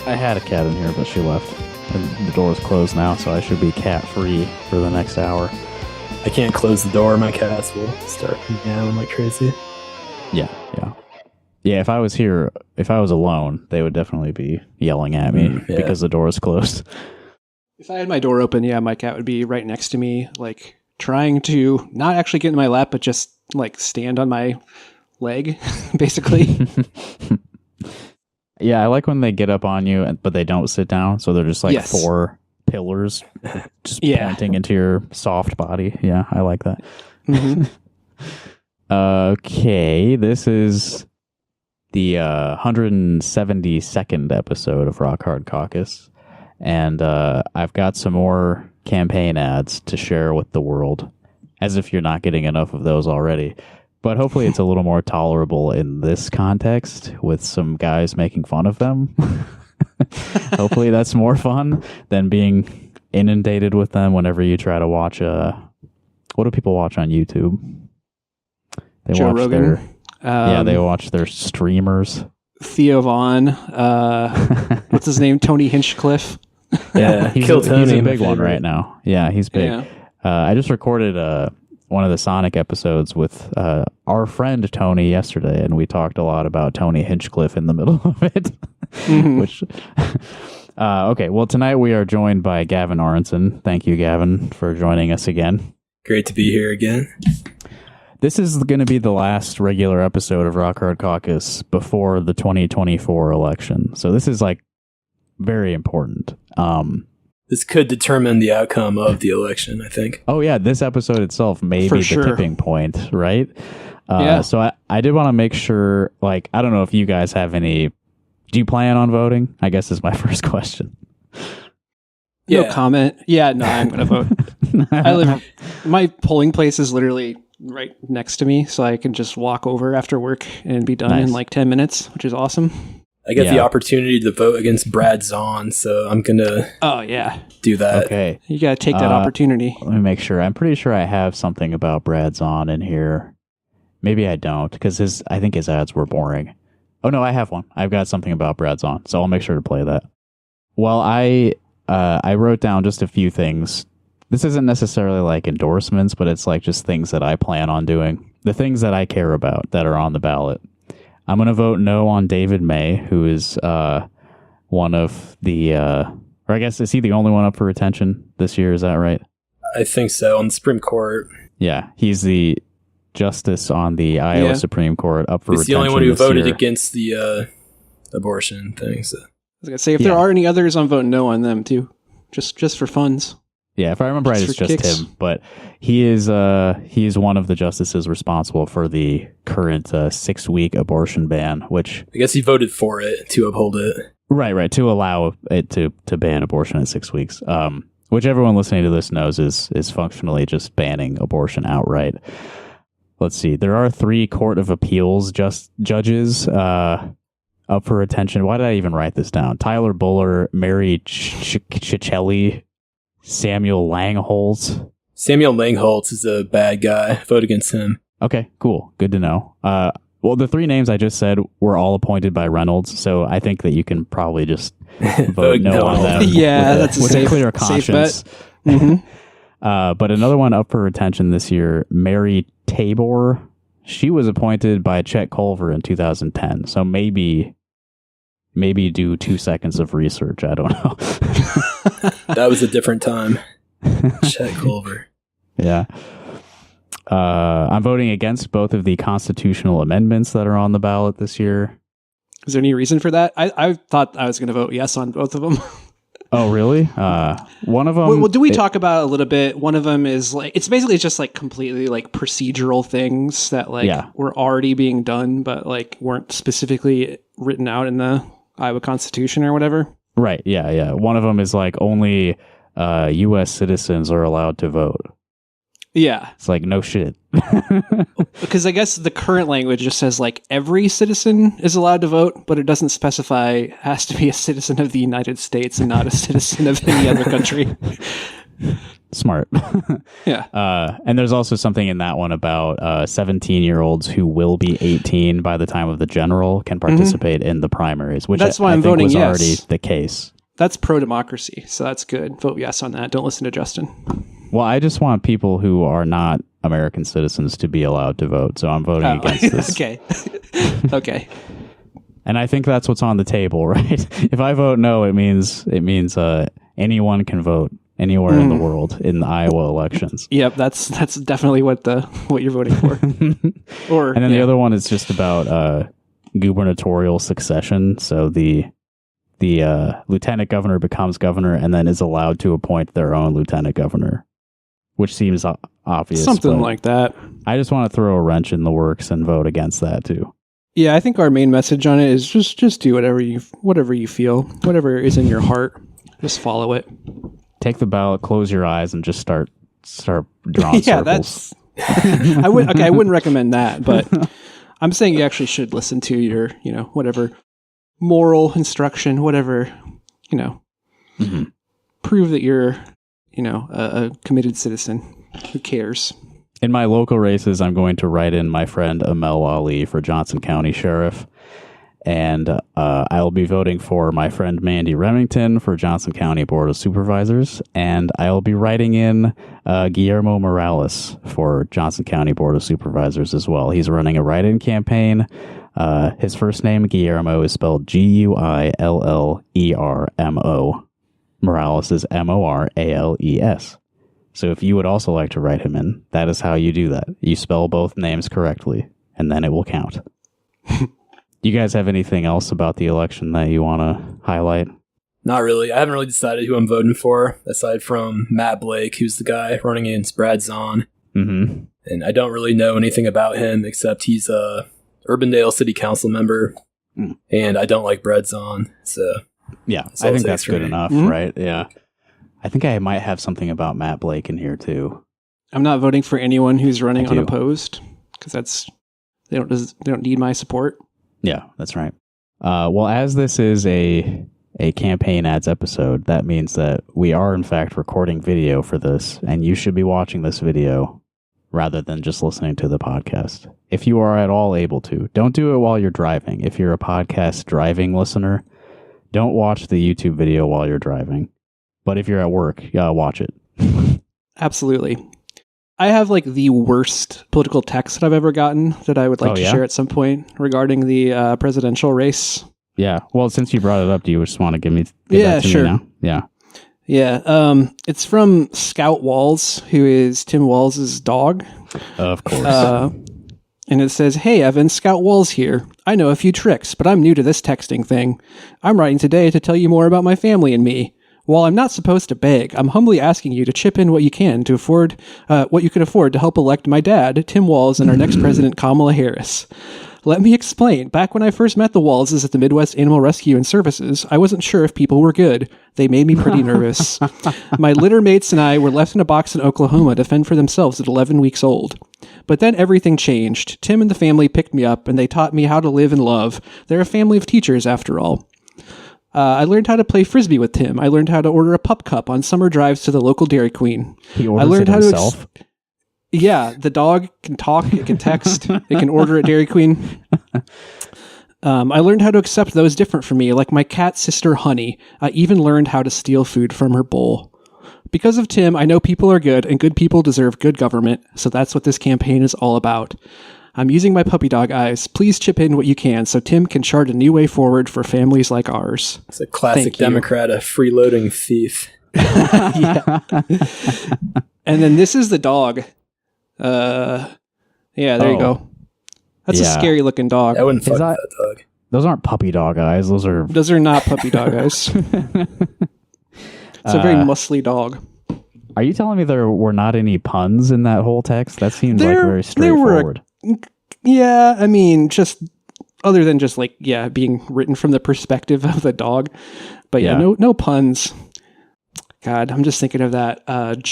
I had a cat in here, but she left. And the door is closed now, so I should be cat-free for the next hour. I can't close the door. My cats will start meowing like crazy. Yeah. Yeah, if I was here, if I was alone, they would definitely be yelling at me because the door is closed. If I had my door open, yeah, my cat would be right next to me, like trying to not actually get in my lap, but just like stand on my leg, basically. Yeah, I like when they get up on you, but they don't sit down. So they're just like four pillars just pointing into your soft body. Yeah, I like that. Mm-hmm. Okay, this is the 172nd episode of Rock Hard Caucus. And I've got some more campaign ads to share with the world, as if you're not getting enough of those already. But hopefully it's a little more tolerable in this context with some guys making fun of them. Hopefully that's more fun than being inundated with them whenever you try to watch what do people watch on YouTube? They Joe watch Rogan. they watch their streamers. Theo Vaughn. What's his name? Tony Hinchcliffe. Yeah, he's a big one right now. Yeah, he's big. Yeah. I just recorded one of the Sonic episodes with our friend Tony yesterday, and we talked a lot about Tony Hinchcliffe in the middle of it. Mm-hmm. Which, okay, well, tonight we are joined by Gavin Aronson. Thank you, Gavin, for joining us again. Great to be here again. This is going to be the last regular episode of Rock Hard Caucus before the 2024 election. So this is like very important. This could determine the outcome of the election, I think. Oh, yeah. This episode itself may be the tipping point, right? Yeah. So I did want to make sure, like, I don't know if you guys have any... Do you plan on voting? I guess is my first question. No comment. Yeah, no, I'm going to vote. My polling place is literally right next to me, so I can just walk over after work and be done in like 10 minutes, which is awesome. I get the opportunity to vote against Brad Zahn, so I'm going to do that. Okay. You got to take that opportunity. Let me make sure. I'm pretty sure I have something about Brad Zahn in here. Maybe I don't, because I think his ads were boring. Oh, no, I have one. I've got something about Brad Zahn, so I'll make sure to play that. Well, I wrote down just a few things. This isn't necessarily like endorsements, but it's like just things that I plan on doing. The things that I care about that are on the ballot. I'm going to vote no on David May, who is one of the, or I guess, is he the only one up for retention this year? Is that right? I think so, on the Supreme Court. Yeah, he's the justice on the Iowa Supreme Court up for retention. He's the only one who voted against the abortion thing. So. I was going to say, if there are any others, I'm voting no on them, too. Just for funds. Yeah, if I remember right, it's just kicks. Him. But he is one of the justices responsible for the current 6-week abortion ban, which... I guess he voted for it to uphold it. Right, to allow it to ban abortion at 6 weeks. Which everyone listening to this knows is functionally just banning abortion outright. Let's see. There are 3 Court of Appeals judges up for retention. Why did I even write this down? Tyler Buller, Mary Ciccelli, Samuel Langholz. Samuel Langholz is a bad guy. Vote against him. Okay, cool. Good to know. Well, the 3 names I just said were all appointed by Reynolds, so I think that you can probably just vote no on them. Yeah, that's a clear conscience. Safe bet. Mm-hmm. But another one up for retention this year, Mary Tabor. She was appointed by Chet Culver in 2010, so maybe do 2 seconds of research. I don't know. That was a different time. Chet Culver. Yeah. I'm voting against both of the constitutional amendments that are on the ballot this year. Is there any reason for that? I thought I was going to vote yes on both of them. Oh, really? One of them... Well, do we talk about it a little bit? One of them is like... It's basically just like completely like procedural things that like were already being done, but like weren't specifically written out in the Iowa Constitution or whatever. Right, yeah. One of them is like only U.S. citizens are allowed to vote. Yeah. It's like, no shit. Because I guess the current language just says like every citizen is allowed to vote, but it doesn't specify has to be a citizen of the United States and not a citizen of any other country. Smart. Yeah. And there's also something in that one about 17-year-olds who will be 18 by the time of the general can participate in the primaries, which that's why I I'm think voting was yes. already the case. That's pro-democracy, so that's good. Vote yes on that. Don't listen to Justin. Well, I just want people who are not American citizens to be allowed to vote, so I'm voting against this. Okay. Okay. And I think that's what's on the table, right? If I vote no, it means anyone can vote anywhere in the world in the Iowa elections. Yep, that's definitely what you're voting for. And then the other one is just about gubernatorial succession. So the lieutenant governor becomes governor and then is allowed to appoint their own lieutenant governor, which seems obvious. Something like that. I just want to throw a wrench in the works and vote against that too. Yeah, I think our main message on it is just do whatever you feel, whatever is in your heart, just follow it. Take the ballot, close your eyes, and just start drawing circles. I wouldn't recommend that, but I'm saying you actually should listen to your, whatever moral instruction, whatever, prove that you're, a committed citizen who cares. In my local races, I'm going to write in my friend Amel Ali for Johnson County Sheriff. And I'll be voting for my friend Mandy Remington for Johnson County Board of Supervisors. And I'll be writing in Guillermo Morales for Johnson County Board of Supervisors as well. He's running a write-in campaign. His first name, Guillermo, is spelled Guillermo. Morales is Morales. So if you would also like to write him in, that is how you do that. You spell both names correctly, and then it will count. You guys have anything else about the election that you want to highlight? Not really. I haven't really decided who I'm voting for, aside from Matt Blake, who's the guy running against Brad Zahn. Mm-hmm. And I don't really know anything about him, except he's a Urbandale City Council member, and I don't like Brad Zahn. So yeah, I think that's good enough, right? Yeah. I think I might have something about Matt Blake in here too. I'm not voting for anyone who's running unopposed because they don't need my support. Yeah, that's right. Well, as this is a campaign ads episode, that means that we are in fact recording video for this, and you should be watching this video rather than just listening to the podcast. If you are at all able to, don't do it while you're driving. If you're a podcast driving listener, don't watch the YouTube video while you're driving. But if you're at work, watch it. Absolutely. I have the worst political text that I've ever gotten that I would like to share at some point regarding the presidential race. Yeah. Well, since you brought it up, do you just want to give that to me now? Yeah. Yeah. It's from Scout Walls, who is Tim Walls' dog. Of course. And it says, "Hey, Evan, Scout Walls here. I know a few tricks, but I'm new to this texting thing. I'm writing today to tell you more about my family and me. While I'm not supposed to beg, I'm humbly asking you to chip in what you can to afford what you can afford to help elect my dad, Tim Walls, and our next president, Kamala Harris. Let me explain. Back when I first met the Wallses at the Midwest Animal Rescue and Services, I wasn't sure if people were good. They made me pretty nervous. My litter mates and I were left in a box in Oklahoma to fend for themselves at 11 weeks old. But then everything changed. Tim and the family picked me up, and they taught me how to live and love. They're a family of teachers, after all. I learned how to play Frisbee with Tim. I learned how to order a pup cup on summer drives to the local Dairy Queen. He orders it himself? Yeah, the dog can talk, it can text, it can order at Dairy Queen. I learned how to accept those different from me, like my cat sister Honey. I even learned how to steal food from her bowl. Because of Tim, I know people are good, and good people deserve good government, so that's what this campaign is all about. I'm using my puppy dog eyes. Please chip in what you can so Tim can chart a new way forward for families like ours. It's a classic Democrat, a freeloading thief. Yeah. And then this is the dog. Yeah, there you go. That's a scary looking dog. I wouldn't fuck that dog. Those aren't puppy dog eyes. Those are not puppy dog eyes. It's a very muscly dog. Are you telling me there were not any puns in that whole text? That seemed very straightforward. Yeah, I mean, just other than just being written from the perspective of the dog. But no puns. God, I'm just thinking of that Oval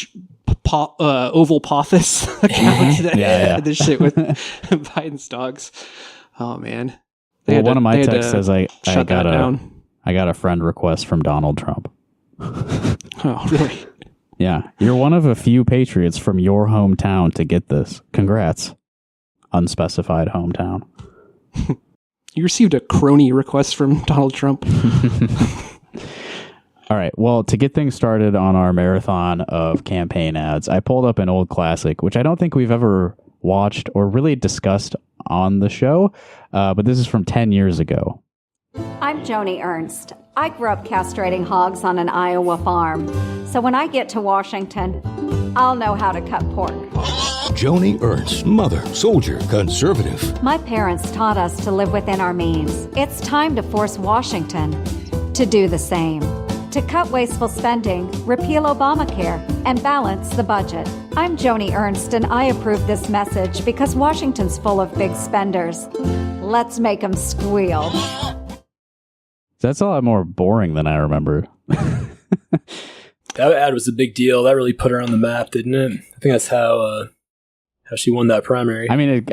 Pothis account that this shit with Biden's dogs. Oh man. One of my texts says I got a friend request from Donald Trump. Oh, really? Yeah, you're one of a few patriots from your hometown to get this. Congrats. Unspecified hometown. You received a crony request from Donald Trump. All right. Well, to get things started on our marathon of campaign ads, I pulled up an old classic, which I don't think we've ever watched or really discussed on the show, but this is from 10 years ago. I'm Joni Ernst. I grew up castrating hogs on an Iowa farm. So when I get to Washington, I'll know how to cut pork. Joni Ernst, mother, soldier, conservative. My parents taught us to live within our means. It's time to force Washington to do the same. To cut wasteful spending, repeal Obamacare, and balance the budget. I'm Joni Ernst, and I approve this message because Washington's full of big spenders. Let's make them squeal. That's a lot more boring than I remember. That ad was a big deal. That really put her on the map, didn't it? I think that's how she won that primary. I mean,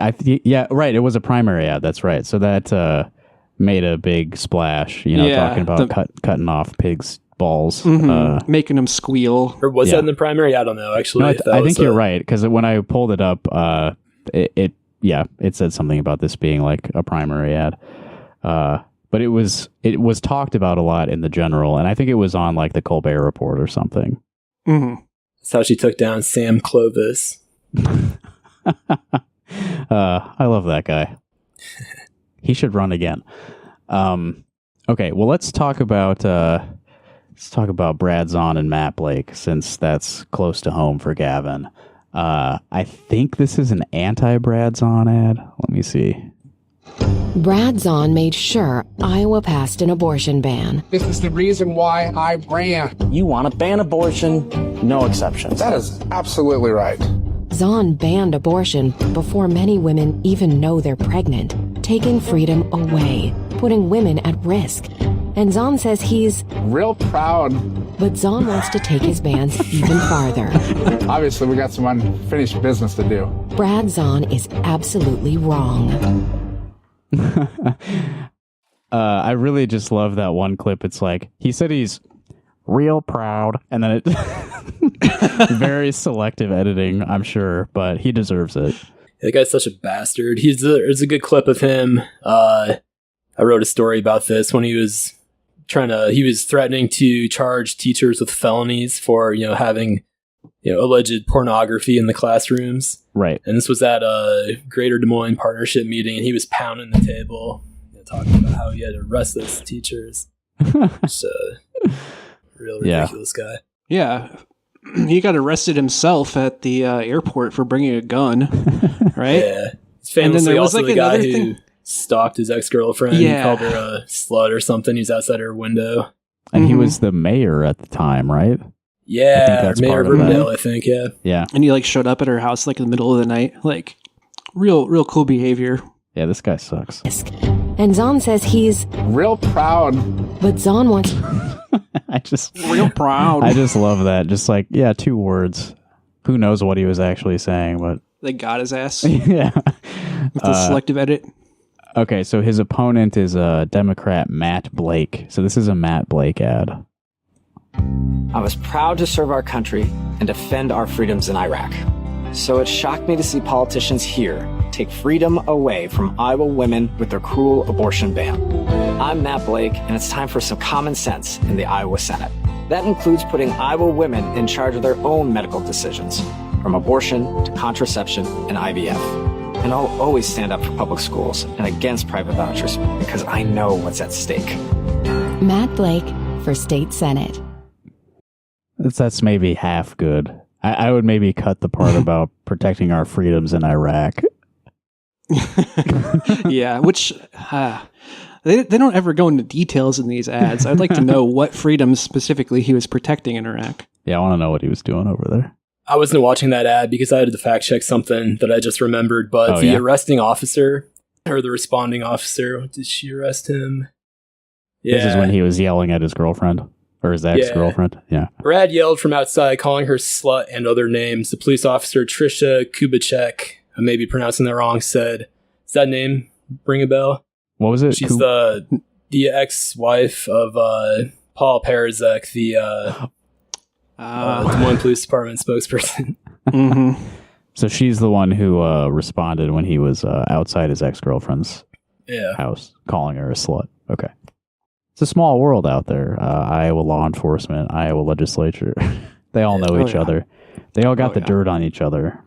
yeah, right. It was a primary ad. That's right. So that made a big splash, talking about cutting off pigs' balls. Making them squeal. Or was that in the primary? I don't know, actually. No, I think you're right, because when I pulled it up, it said something about this being like a primary ad. But it was talked about a lot in the general, and I think it was on like the Colbert Report or something. Mm-hmm. That's how she took down Sam Clovis. I love that guy. He should run again. Okay, well, let's talk about Brad Zahn and Matt Blake, since that's close to home for Gavin. I think this is an anti-Brad Zahn ad. Let me see. Brad Zahn made sure Iowa passed an abortion ban. This is the reason why I ran. You want to ban abortion, no exceptions. That is absolutely right. Zahn banned abortion before many women even know they're pregnant, taking freedom away, putting women at risk. And Zahn says he's real proud. But Zahn wants to take his bans even farther. Obviously, we got some unfinished business to do. Brad Zahn is absolutely wrong. I really just love that one clip. It's like, he said he's real proud, and then it very selective editing, I'm sure, but he deserves it. The guy's such a bastard. There's a good clip of him. I wrote a story about this when he was threatening to charge teachers with felonies for, having, alleged pornography in the classrooms. Right. And this was at a Greater Des Moines partnership meeting, and he was pounding the table, talking about how he had to arrest those teachers. Just a real ridiculous guy. Yeah. He got arrested himself at the airport for bringing a gun, right? Yeah. He's famously also the guy who stalked his ex-girlfriend. Yeah. He called her a slut or something. He's outside her window. And he was the mayor at the time, right? Yeah, Mayor of Riverdale, I think, yeah. Yeah. And he showed up at her house in the middle of the night. Real cool behavior. Yeah, this guy sucks. And Zahn says he's real proud. But Zahn wants real proud. I just love that. Just 2 words. Who knows what he was actually saying, but they got his ass. Yeah. With the selective edit. Okay, so his opponent is Democrat Matt Blake. So this is a Matt Blake ad. I was proud to serve our country and defend our freedoms in Iraq. So it shocked me to see politicians here take freedom away from Iowa women with their cruel abortion ban. I'm Matt Blake, and it's time for some common sense in the Iowa Senate. That includes putting Iowa women in charge of their own medical decisions, from abortion to contraception and IVF. And I'll always stand up for public schools and against private vouchers because I know what's at stake. Matt Blake for State Senate. That's maybe half good. I would maybe cut the part about protecting our freedoms in Iraq. Yeah, which they don't ever go into details in these ads. I'd like to know what freedoms specifically he was protecting in Iraq. Yeah, I want to know what he was doing over there. I wasn't watching that ad because I had to fact check something that I just remembered, but arresting officer, or the responding officer, did she arrest him? Yeah. This is when he was yelling at his girlfriend. Or his ex-girlfriend? Yeah. Brad yelled from outside, calling her slut and other names. The police officer, Trisha Kubacek, I may be pronouncing that wrong, said, does that name ring a bell? What was it? She's the ex-wife of Paul Perizek, the Des Moines Police Department spokesperson. Mm-hmm. So she's the one who responded when he was outside his ex-girlfriend's house, calling her a slut. Okay. It's a small world out there. Iowa law enforcement, Iowa legislature. They all know each other. They all got the dirt on each other.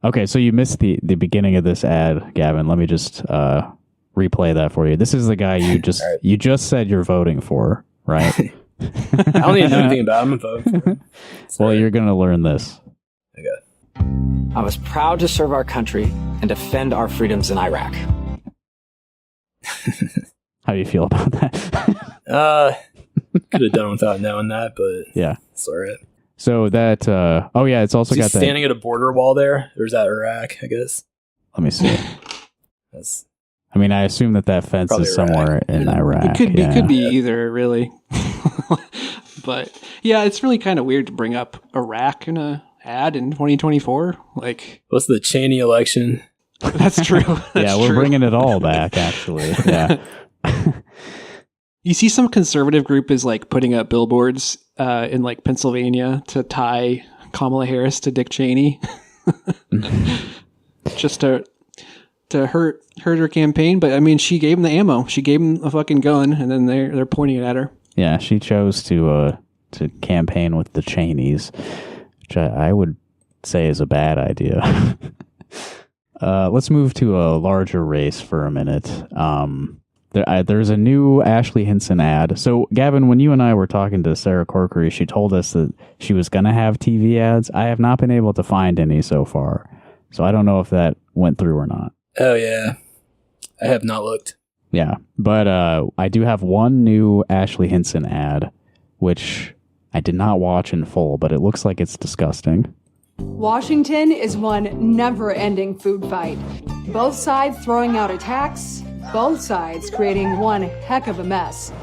Okay, so you missed the beginning of this ad, Gavin. Let me just replay that for you. This is the guy you just said you're voting for, right? I don't even know anything about him. I'm voting for him. Well, you're going to learn this. Okay. I was proud to serve our country and defend our freedoms in Iraq. How do you feel about that? Could have done without knowing that, but yeah, it's all right. So that, it's also got that. Standing at a border wall there, or is that Iraq? I guess. Let me see. I assume that fence is somewhere in Iraq. It could be either, really. But yeah, it's really kind of weird to bring up Iraq in a ad in 2024. Like, what's the Cheney election? That's true. We're bringing it all back, actually. Yeah. You see some conservative group is like putting up billboards in like Pennsylvania to tie Kamala Harris to Dick Cheney. Just to hurt her campaign. But I mean, she gave him the ammo. She gave him a fucking gun, and then they're pointing it at her. Yeah, she chose to campaign with the Cheneys, which I would say is a bad idea. Let's move to a larger race for a minute. There's a new Ashley Hinson ad. So, Gavin, when you and I were talking to Sarah Corkery, she told us that she was going to have TV ads. I have not been able to find any so far. So I don't know if that went through or not. Oh, yeah. I have not looked. Yeah, but I do have one new Ashley Hinson ad, which I did not watch in full, but it looks like it's disgusting. Washington is one never-ending food fight. Both sides throwing out attacks, both sides creating one heck of a mess.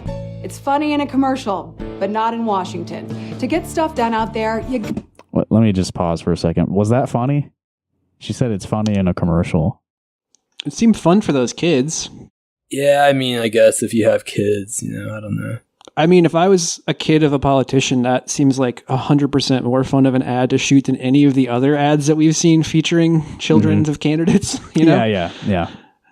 It's funny in a commercial, but not in Washington. To get stuff done out there, Let me just pause for a second. Was that funny? She said it's funny in a commercial. It seemed fun for those kids. Yeah, I guess if you have kids, I don't know. I mean, if I was a kid of a politician, that seems like 100% more fun of an ad to shoot than any of the other ads that we've seen featuring children of candidates. Yeah.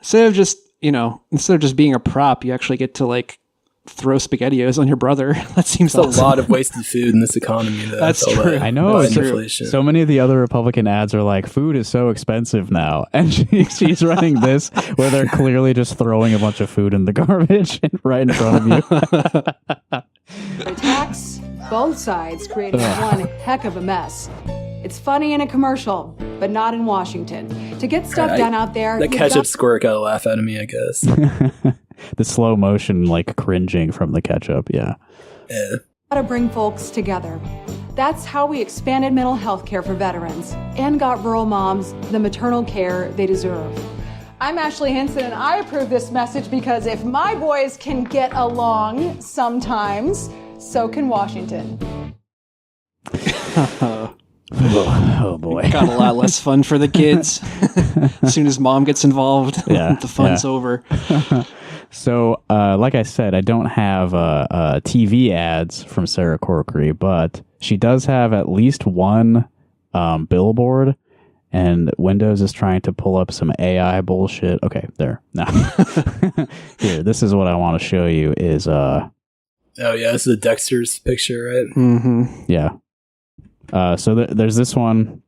Instead of just being a prop, you actually get to like throw SpaghettiOs on your brother. That seems awesome. A lot of wasted food in this economy. Though. That's true. I know. So many of the other Republican ads are like, food is so expensive now. And she's running this where they're clearly just throwing a bunch of food in the garbage right in front of you. attacks, both sides creating one heck of a mess. It's funny in a commercial, but not in Washington. To get stuff done out there... That ketchup squirt got a laugh out of me, I guess. The slow motion, like cringing from the ketchup, yeah. How to bring folks together. That's how we expanded mental health care for veterans and got rural moms the maternal care they deserve. I'm Ashley Hinson, and I approve this message because if my boys can get along sometimes, so can Washington. Oh boy. Got a lot less fun for the kids. As soon as mom gets involved, the fun's over. So, like I said, I don't have TV ads from Sarah Corkery, but she does have at least one billboard, and Windows is trying to pull up some AI bullshit. Okay, there. No. Here, this is what I want to show you is... Oh, yeah, this is Dexter's picture, right? Mm-hmm. Yeah. So there's this one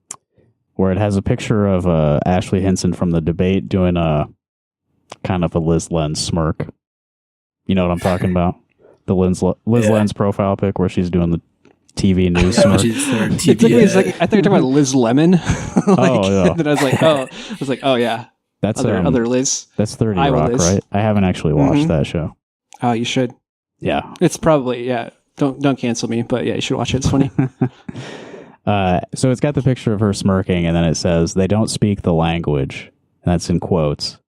where it has a picture of Ashley Hinson from the debate doing a kind of a Liz Lenz smirk. You know what I'm talking about? The Liz Lenz profile pic where she's doing the TV news smirk. I thought you were talking about Liz Lemon. And then I was like, oh yeah. That's other Liz. That's 30 Iowa Rock, Liz. right? I haven't actually watched that show. Oh, you should. Yeah. It's probably, Don't cancel me, but yeah, you should watch it. It's funny. So it's got the picture of her smirking, and then it says, "They don't speak the language," and that's in quotes.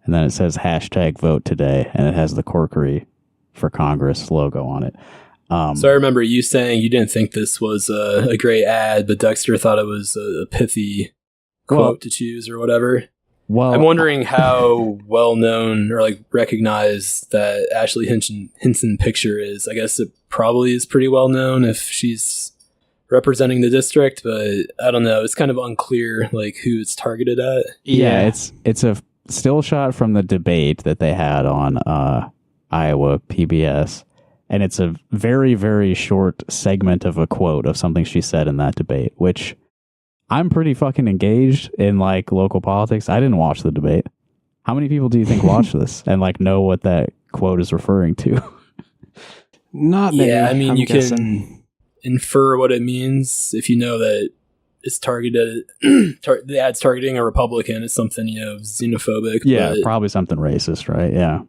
And then it says #vote today, and it has the Corkery for Congress logo on it. So I remember you saying you didn't think this was a great ad, but Dexter thought it was a pithy quote to choose or whatever. Well, I'm wondering how well known or like recognized that Ashley Hinson picture is. I guess it probably is pretty well known if she's representing the district, but I don't know. It's kind of unclear like who it's targeted at. Yeah, it's a still shot from the debate that they had on Iowa PBS, and it's a very, very short segment of a quote of something she said in that debate, which I'm pretty fucking engaged in like local politics. I didn't watch the debate. How many people do you think watch this and like know what that quote is referring to? Not many. Yeah, I mean, I'm you guessing. can infer what it means if you know that it's targeted. The ad's targeting a Republican. It's something, you know, xenophobic. Yeah, but, probably something racist, right? Yeah.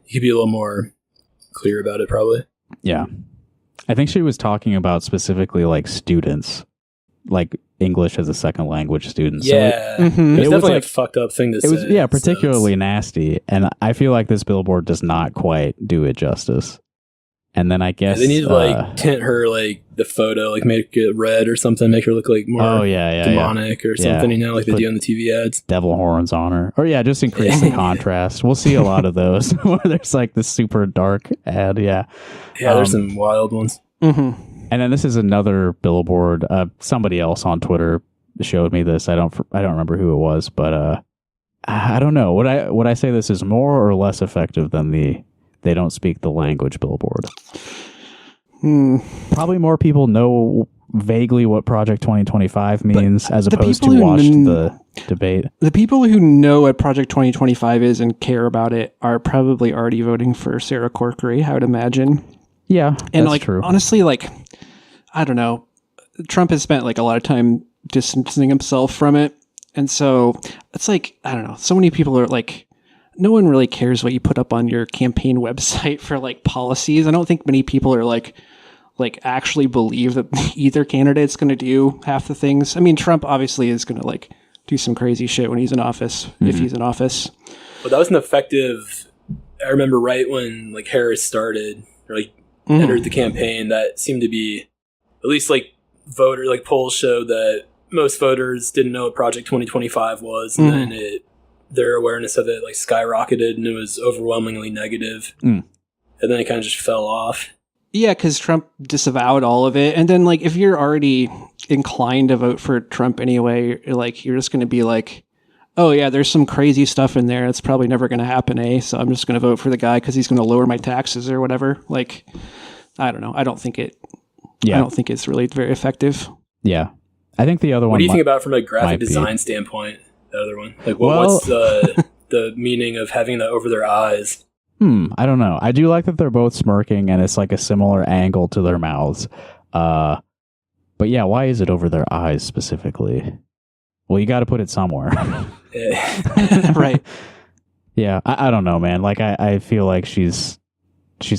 you could be a little more clear about it, probably. Yeah. I think she was talking about specifically like students, like English as a second language students. Yeah. So It was definitely a fucked up thing to say. It was, yeah, particularly nasty. And I feel like this billboard does not quite do it justice. And then I guess they need to like tint her like the photo, like make it red or something, make her look like more demonic or something, you know, like they do on the TV ads. Devil horns on her. Or yeah, just increase the contrast. We'll see a lot of those where there's like this super dark ad. Yeah. Yeah, there's some wild ones. Mm-hmm. And then this is another billboard. Somebody else on Twitter showed me this. I don't remember who it was, but I don't know. Would I say this is more or less effective than the they don't speak the language billboard? Probably more people know vaguely what Project 2025 means as opposed to watch the debate. The people who know what Project 2025 is and care about it are probably already voting for Sarah Corkery, I would imagine. Yeah, and that's like true. Honestly, like I don't know, Trump has spent like a lot of time distancing himself from it, and so it's like I don't know. So many people are like, no one really cares what you put up on your campaign website for like policies. I don't think many people are like actually believe that either candidate's going to do half the things. I mean, Trump obviously is going to like do some crazy shit when he's in office, if he's in office. But that was an effective. I remember right when like Harris started or like entered the campaign, that seemed to be at least like voter like polls showed that most voters didn't know what Project 2025 was, and then their awareness of it like skyrocketed, and it was overwhelmingly negative. And then it kind of just fell off. Yeah, because Trump disavowed all of it, and then like if you're already inclined to vote for Trump anyway, like you're just going to be like, oh yeah, there's some crazy stuff in there. It's probably never going to happen, so I'm just going to vote for the guy because he's going to lower my taxes or whatever. Like, I don't know. I don't think it's really very effective. Yeah, I think the other one. What do you think about from a graphic design standpoint? The other one, like, what's the meaning of having that over their eyes? I don't know. I do like that they're both smirking, and it's like a similar angle to their mouths. But yeah, why is it over their eyes specifically? Well, you got to put it somewhere. Right. Yeah, I don't know, man. Like, I feel like she's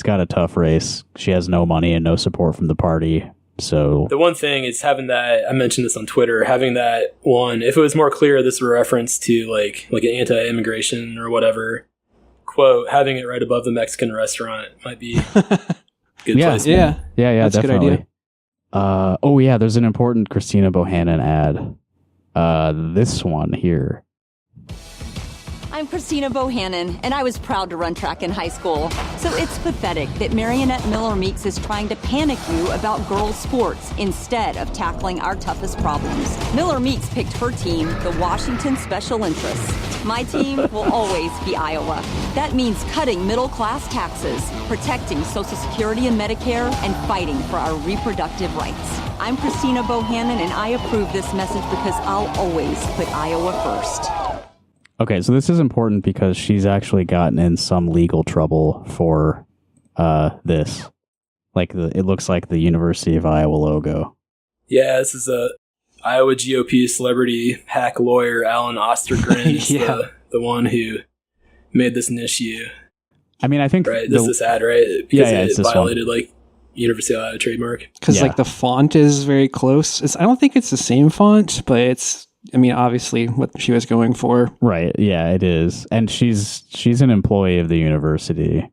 got a tough race. She has no money and no support from the party. So the one thing is having that, I mentioned this on Twitter, having that one, if it was more clear this was a reference to like an anti-immigration or whatever quote, having it right above the Mexican restaurant might be good place. Yeah, that's definitely. a good idea. Oh yeah, there's an important Christina Bohannon ad. This one here. I'm Christina Bohannon, and I was proud to run track in high school. So it's pathetic that Marionette Miller Meeks is trying to panic you about girls' sports instead of tackling our toughest problems. Miller Meeks picked her team, the Washington Special Interests. My team will always be Iowa. That means cutting middle-class taxes, protecting Social Security and Medicare, and fighting for our reproductive rights. I'm Christina Bohannon, and I approve this message because I'll always put Iowa first. Okay, so this is important because she's actually gotten in some legal trouble for this. Like, it looks like the University of Iowa logo. Yeah, this is a Iowa GOP celebrity hack lawyer, Alan Ostergren, is the one who made this an issue. I mean, I think... Right, this ad, right? Because it violated, like, University of Iowa trademark. Because, like, the font is very close. I don't think it's the same font, but it's... I mean, obviously, what she was going for. Right. Yeah, it is. And she's an employee of the university.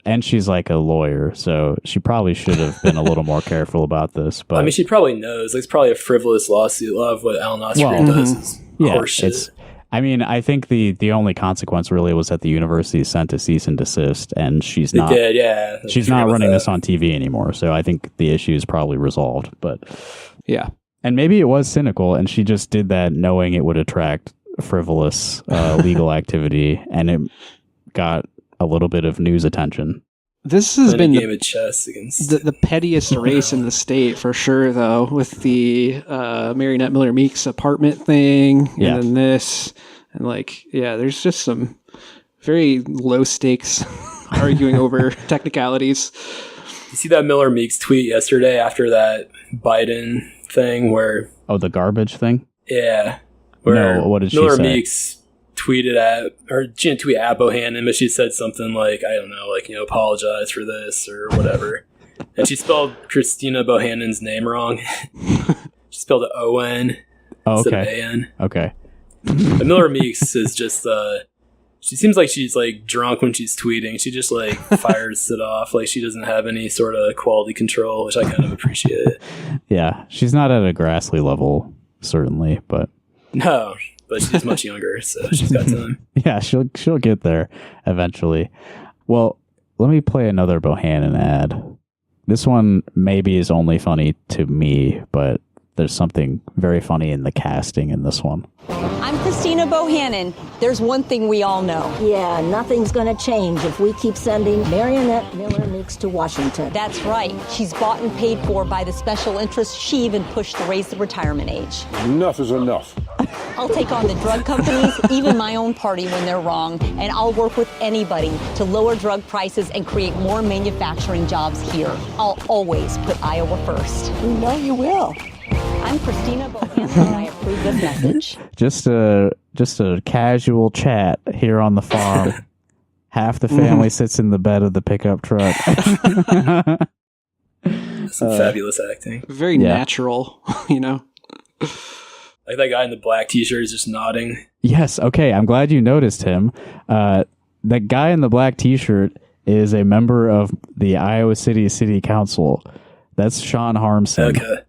And she's like a lawyer, so she probably should have been a little more careful about this. But I mean, she probably knows. Like, it's probably a frivolous lawsuit. A lot of what Alan Ostergren does is horseshit. I mean, I think the only consequence really was that the university sent a cease and desist, and she's not. They did, yeah. She's not running this on TV anymore, so I think the issue is probably resolved. But yeah, and maybe it was cynical, and she just did that knowing it would attract frivolous legal activity, and it got a little bit of news attention. This has been a game of chess against the pettiest race in the state for sure, though, with the Marionette Miller Meeks apartment thing, and then this, and there's just some very low stakes arguing over technicalities. You see that Miller Meeks tweet yesterday after that Biden thing where the garbage thing? Yeah. Where what did Miller she say? Meeks tweeted at, or she didn't tweet at Bohannon, but she said something like, I don't know, apologize for this or whatever. And she spelled Christina Bohannon's name wrong. She spelled it O-N instead of A-N. Okay. But Miller Meeks is just, she seems like she's drunk when she's tweeting. She just fires it off. She doesn't have any sort of quality control, which I kind of appreciate. Yeah. She's not at a Grassley level, certainly, but. No. But she's much younger, so she's got time. Yeah, she'll get there eventually. Well, let me play another Bohannon ad. This one maybe is only funny to me, but there's something very funny in the casting in this one. I'm Christina Bohannon. There's one thing we all know. Yeah, nothing's going to change if we keep sending Marionette Miller Meeks to Washington. That's right. She's bought and paid for by the special interests. She even pushed to raise the retirement age. Enough is enough. I'll take on the drug companies, even my own party when they're wrong, and I'll work with anybody to lower drug prices and create more manufacturing jobs here. I'll always put Iowa first. We know you will. I'm Christina Bohannon, and I approve this message. Just a casual chat here on the farm. Half the family sits in the bed of the pickup truck. Some fabulous acting. Very natural, Like that guy in the black t-shirt is just nodding. Yes, okay, I'm glad you noticed him. That guy in the black t-shirt is a member of the Iowa City Council. That's Sean Harmson. Okay.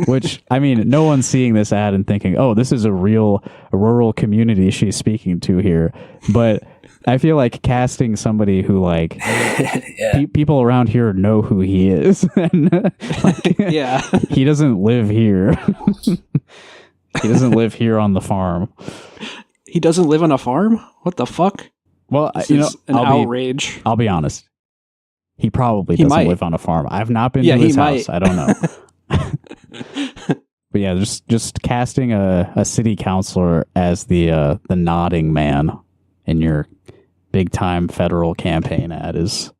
Which, I mean, no one's seeing this ad and thinking, oh, this is a real rural community she's speaking to here. But I feel like casting somebody who, people around here know who he is. And, yeah. He doesn't live here. He doesn't live here on the farm. He doesn't live on a farm? What the fuck? Well, outrage. I'll be honest. He probably doesn't live on a farm. I've not been to his house. I don't know. But yeah, just casting a city councilor as the nodding man in your big time federal campaign ad is,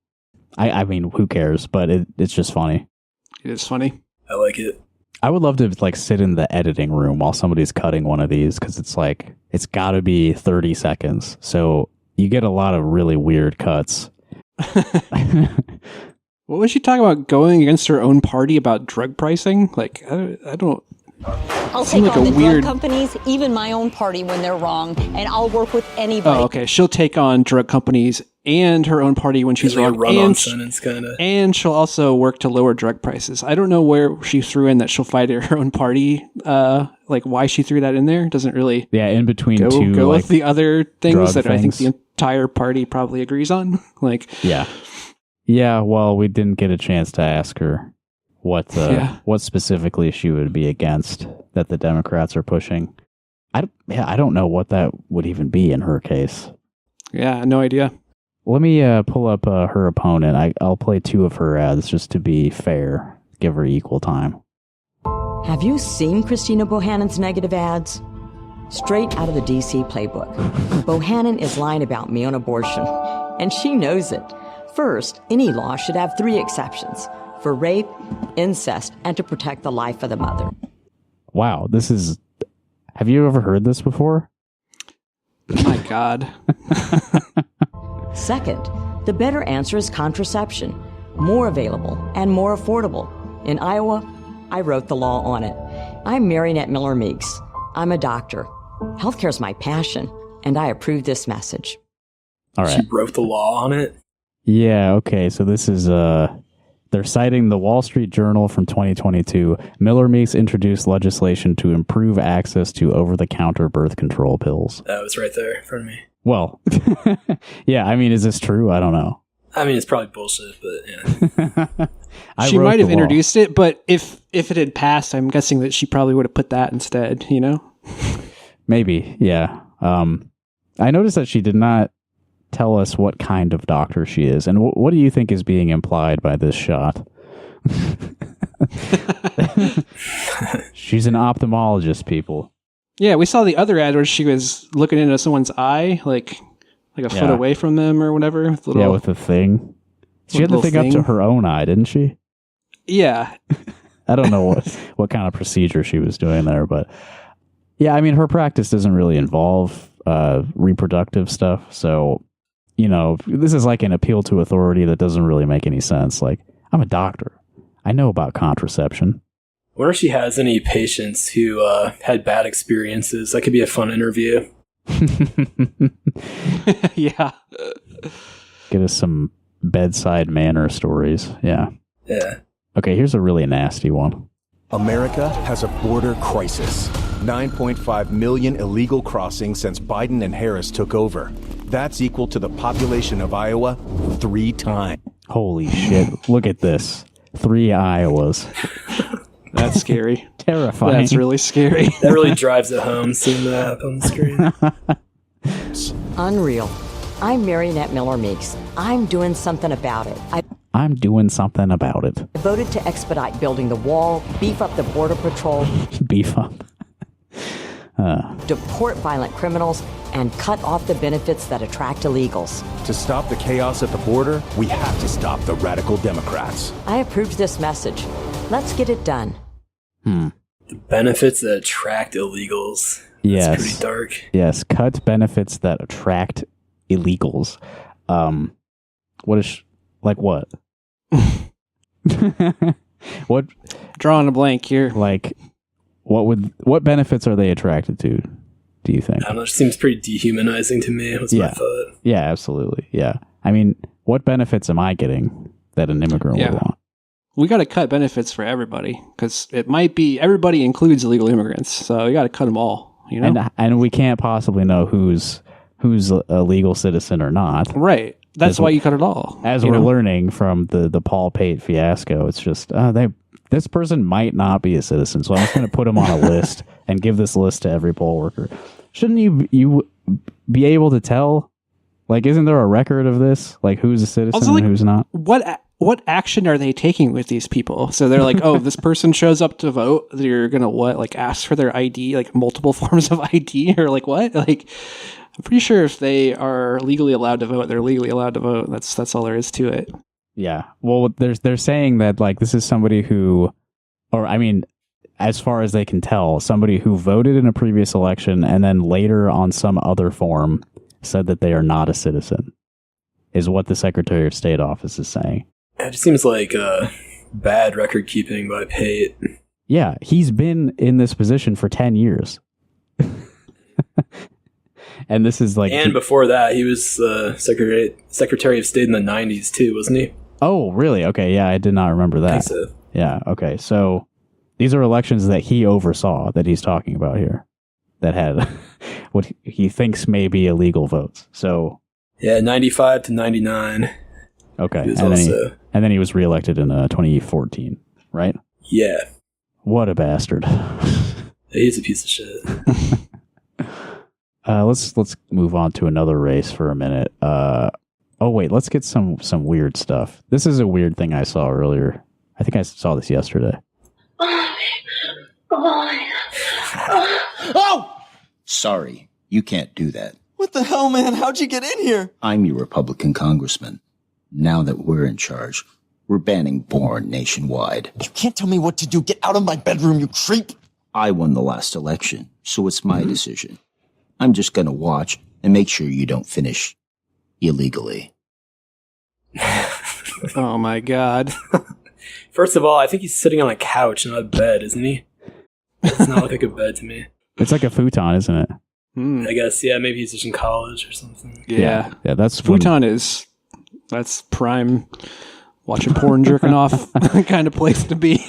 I mean, who cares? But it's just funny. It is funny. I like it. I would love to sit in the editing room while somebody's cutting one of these, because it's got to be 30 seconds, so you get a lot of really weird cuts. What was she talking about? Going against her own party about drug pricing? I don't. I'll take on the drug companies, even my own party when they're wrong, and I'll work with anybody. Oh, okay. She'll take on drug companies and her own party when she's wrong, and she'll also work to lower drug prices. I don't know where she threw in that she'll fight her own party. Why she threw that in there doesn't really. Yeah, in between go with the other things that I think things. the entire party probably agrees on. Yeah. Well, we didn't get a chance to ask her what specifically she would be against that the Democrats are pushing. I don't know what that would even be in her case. Yeah, no idea. Let me pull up her opponent. I'll play 2 of her ads just to be fair, give her equal time. Have you seen Christina Bohannon's negative ads? Straight out of the DC playbook. Bohannon is lying about me on abortion, and she knows it. First, any law should have 3 exceptions: for rape, incest, and to protect the life of the mother. Wow, have you ever heard this before? My God. Second, the better answer is contraception. More available and more affordable. In Iowa, I wrote the law on it. I'm Marionette Miller Meeks. I'm a doctor. Healthcare's my passion, and I approve this message. All right. She wrote the law on it? Yeah, okay. So this is they're They're citing the Wall Street Journal from 2022. Miller Meeks introduced legislation to improve access to over-the-counter birth control pills. That was right there in front of me. Well, yeah, I mean, is this true? I don't know. I mean, it's probably bullshit, but yeah. She might have introduced it, but if it had passed, I'm guessing that she probably would have put that instead, you know? Maybe, yeah. I noticed that she did not tell us what kind of doctor she is. And what do you think is being implied by this shot? She's an ophthalmologist, people. Yeah, we saw the other ad where she was looking into someone's eye, like a foot away from them or whatever. With the thing. She had the thing up to her own eye, didn't she? Yeah. I don't know what kind of procedure she was doing there, but yeah, I mean, her practice doesn't really involve reproductive stuff. So, you know, this is like an appeal to authority that doesn't really make any sense. Like, I'm a doctor. I know about contraception. I wonder if she has any patients who had bad experiences. That could be a fun interview. Yeah. Get us some bedside manner stories. Yeah. Yeah. Okay, here's a really nasty one. America has a border crisis. 9.5 million illegal crossings since Biden and Harris took over. That's equal to the population of Iowa 3 times. Holy shit. Look at this. 3 Iowas. That's scary. Terrifying. That's really scary. That really drives it home, seeing that on the screen. Unreal. I'm Marionette Miller Meeks. I'm doing something about it. I'm doing something about it. I voted to expedite building the wall, beef up the border patrol. Beef up. Deport violent criminals, and cut off the benefits that attract illegals. To stop the chaos at the border, we have to stop the radical Democrats. I approved this message. Let's get it done. The benefits that attract illegals. Yes. That's pretty dark. Yes, cut benefits that attract illegals. What is like what? What? Drawing a blank here. Like, what benefits are they attracted to? Do you think? I don't know. It seems pretty dehumanizing to me. What's my thought? Yeah, absolutely. Yeah. I mean, what benefits am I getting that an immigrant would want? We got to cut benefits for everybody because it might be everybody includes illegal immigrants, so we got to cut them all. You know, and we can't possibly know who's a legal citizen or not. Right. That's why you cut it all. As we're learning from the Paul Pate fiasco, it's just this person might not be a citizen, so I'm just going to put them on a list and give this list to every poll worker. Shouldn't you be able to tell? Like, isn't there a record of this? Like, who's a citizen also, like, and who's not? What action are they taking with these people? So they're like, oh, this person shows up to vote. You're gonna what? Like, ask for their ID, like multiple forms of ID, or like what? Like, I'm pretty sure if they are legally allowed to vote, they're legally allowed to vote. That's all there is to it. Yeah. Well, they're saying that like this is somebody who, or I mean, as far as they can tell, somebody who voted in a previous election and then later on some other form said that they are not a citizen, is what the Secretary of State office is saying. It just seems like bad record keeping by Pate. Yeah, he's been in this position for 10 years. And this is like... And before that, he was Secretary of State in the 90s too, wasn't he? Oh, really? Okay, yeah, I did not remember that. I think so. Yeah, okay, so these are elections that he oversaw that he's talking about here that had what he thinks may be illegal votes. So... Yeah, 95 to 99. Okay, and then he was reelected in 2014, right? Yeah. What a bastard. He's a piece of shit. Let's move on to another race for a minute. Oh wait, let's get some weird stuff. This is a weird thing I saw earlier. I think I saw this yesterday. Oh! Sorry, you can't do that. What the hell, man? How'd you get in here? I'm your Republican congressman. Now that we're in charge, we're banning porn nationwide. You can't tell me what to do. Get out of my bedroom, you creep! I won the last election, so it's my decision. I'm just gonna watch and make sure you don't finish illegally. Oh my god. First of all, I think he's sitting on a couch, not a bed, isn't he? It's not like a bed to me. It's like a futon, isn't it? I guess, yeah, maybe he's just in college or something. Yeah, that's futon that's prime watching porn, jerking off kind of place to be.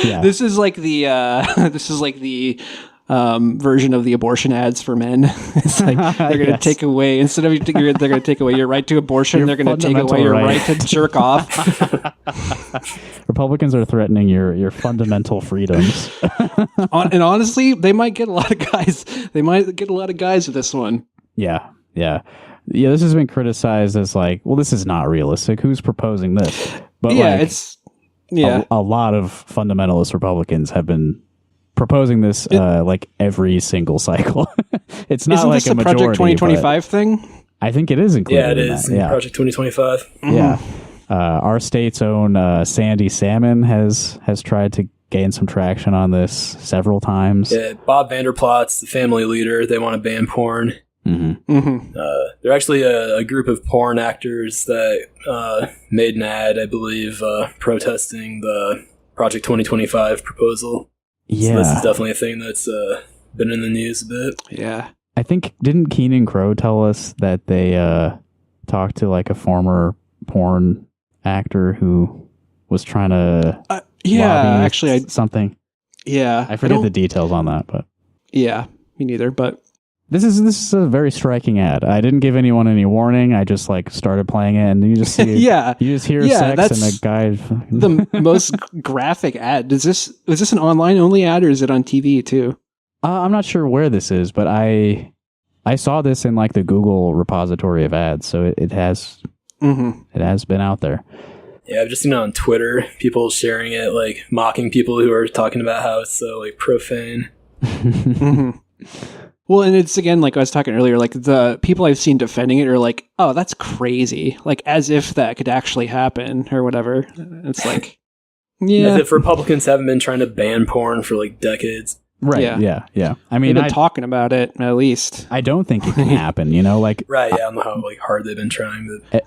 Yeah. This is like the version of the abortion ads for men. It's like they're going to take away, instead of they're going to take away your right to abortion, they're going to take away your right to jerk off. Republicans are threatening your fundamental freedoms. And honestly, they might get a lot of guys. They might get a lot of guys with this one. Yeah. This has been criticized as like, well, this is not realistic. Who's proposing this? But a lot of fundamentalist Republicans have been proposing this like every single cycle. It's not Isn't like this a majority. Project 2025 thing? I think it is included. Yeah, it is. In that. Project 2025. Yeah. Our state's own Sandy Salmon has tried to gain some traction on this several times. Yeah, Bob Vanderplot's the family leader. They want to ban porn. They're actually a group of porn actors that made an ad, I believe, protesting the Project 2025 proposal. Yeah. So this is definitely a thing that's been in the news a bit. Yeah. I think, didn't Keenan Crow tell us that they talked to like a former porn actor who was trying to lobby something? Yeah. I forget the details on that, but yeah, me neither, but This is a very striking ad. I didn't give anyone any warning. I just like started playing it, and you just see, you just hear sex and a guy. The most graphic ad. Was this an online only ad, or is it on TV too? I'm not sure where this is, but I saw this in like the Google repository of ads, so it has been out there. Yeah, I've just seen it on Twitter. People sharing it, like mocking people who are talking about how it's so like profane. Well, and it's again, like I was talking earlier, like the people I've seen defending it are like, oh, that's crazy. Like as if that could actually happen or whatever. It's like, yeah. As if Republicans haven't been trying to ban porn for like decades. Right. Yeah. I mean, they've been talking about it at least. I don't think it can happen, like. Right, yeah, I don't know how like hard they've been trying. But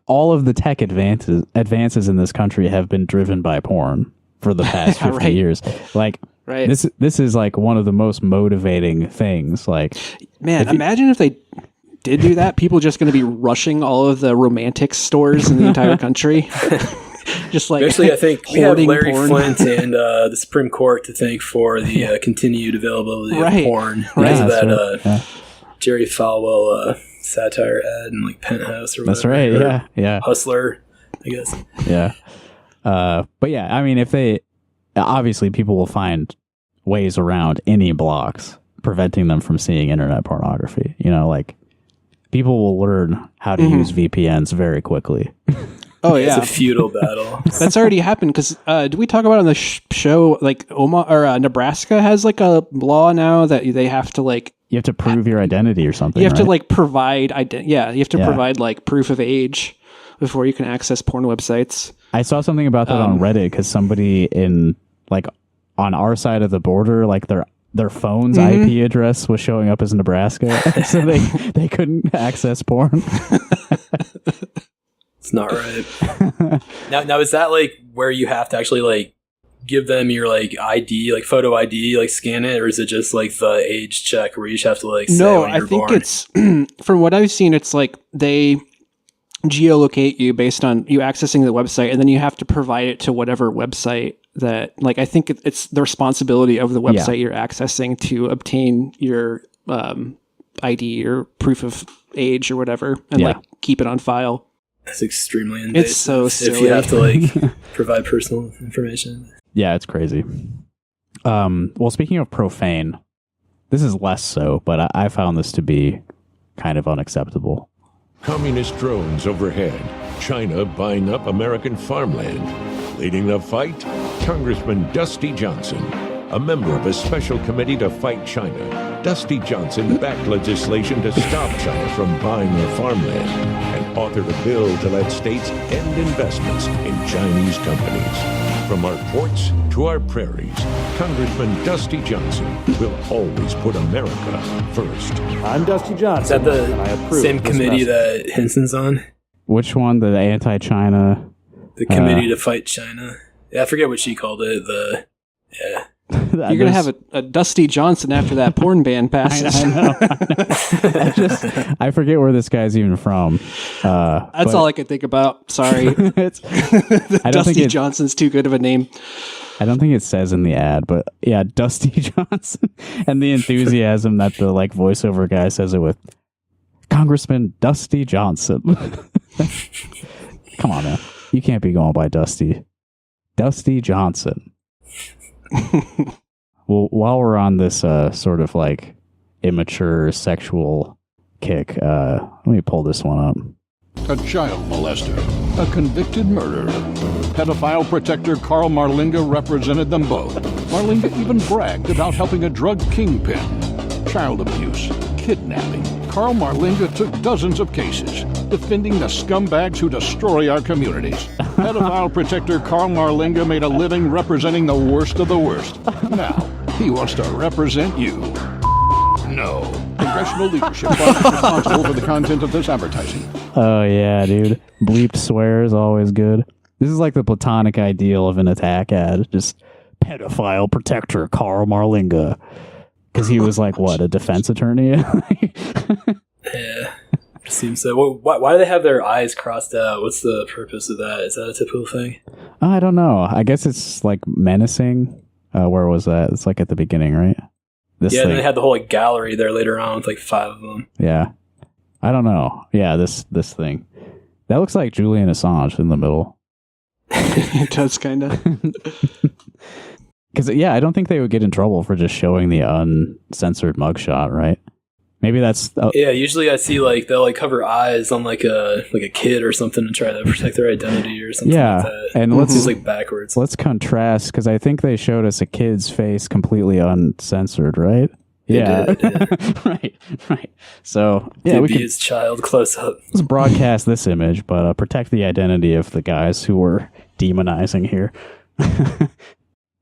all of the tech advances in this country have been driven by porn for the past 50 years. Like, right. This is like one of the most motivating things. Like, man, imagine if they did do that. People just going to be rushing all of the romantic stores in the entire country. Just like actually, I think we have Larry porn. Flint and the Supreme Court to thank for the continued availability of porn. Because of that Jerry Falwell satire ad in like Penthouse or whatever. That's right. Yeah. Hustler, I guess. Yeah. But yeah, I mean, if they obviously people will find ways around any blocks preventing them from seeing internet pornography. Like people will learn how to use VPNs very quickly. Oh yeah, it's a feudal battle. That's already happened because did we talk about on the show like Nebraska has like a law now that they have to like you have to prove your identity or something. You have to like provide you have to provide like proof of age before you can access porn websites. I saw something about that on Reddit because somebody in like on our side of the border, like their phone's IP address was showing up as Nebraska, so they couldn't access porn. It's not right. Now is that like where you have to actually like give them your like ID, like photo ID, like scan it, or is it just like the age check where you just have to like say when you're born? It's from what I've seen, it's like they geolocate you based on you accessing the website, and then you have to provide it to whatever website that like I think it's the responsibility of the website you're accessing to obtain your ID or proof of age or whatever, and like keep it on file. It's extremely invasive. It's so silly. If you have to like provide personal information. Yeah, it's crazy. Well, speaking of profane, this is less so, but I found this to be kind of unacceptable. Communist drones overhead. China buying up American farmland. Leading the fight, Congressman Dusty Johnson, a member of a special committee to fight China. Dusty Johnson backed legislation to stop China from buying their farmland and authored a bill to let states end investments in Chinese companies. From our ports to our prairies, Congressman Dusty Johnson will always put America first. I'm Dusty Johnson. Is that the same committee that Henson's on? Which one? The anti-China? The committee to fight China. Yeah, I forget what she called it. You're gonna have a Dusty Johnson after that porn ban passes. I know. I forget where this guy's even from. That's all I could think about. Sorry. Dusty Johnson's too good of a name. I don't think it says in the ad, but yeah, Dusty Johnson, and the enthusiasm that the like voiceover guy says it with. Congressman Dusty Johnson. Come on, man. You can't be going by Dusty. Dusty Johnson. Well, while we're on this sort of like immature sexual kick, let me pull this one up. A child molester, a convicted murderer. Pedophile protector Carl Marlinga represented them both. Marlinga even bragged about helping a drug kingpin. Child abuse, kidnapping. Carl Marlinga took dozens of cases, defending the scumbags who destroy our communities. Pedophile protector Carl Marlinga made a living representing the worst of the worst. Now, he wants to represent you. No. Congressional leadership is responsible for the content of this advertising. Oh, yeah, dude. Bleeped swears, always good. This is like the platonic ideal of an attack ad. Just pedophile protector Carl Marlinga. Because he was like, what, a defense attorney? Yeah. Seems so. Why do they have their eyes crossed out? What's the purpose of that? Is that a typical thing? I don't know. I guess it's like menacing. Where was that? It's like at the beginning, right? And they had the whole like gallery there later on with like 5 of them. Yeah. I don't know. Yeah, this thing. That looks like Julian Assange in the middle. It does, kind of. Because, yeah, I don't think they would get in trouble for just showing the uncensored mugshot, right? Maybe that's... Yeah, usually I see like they'll like cover eyes on like a kid or something to try to protect their identity or something like that. And let's just like backwards. Let's contrast, because I think they showed us a kid's face completely uncensored, right? Yeah. Right. So, yeah, we can his child close up. Let's broadcast this image, but protect the identity of the guys who were demonizing here.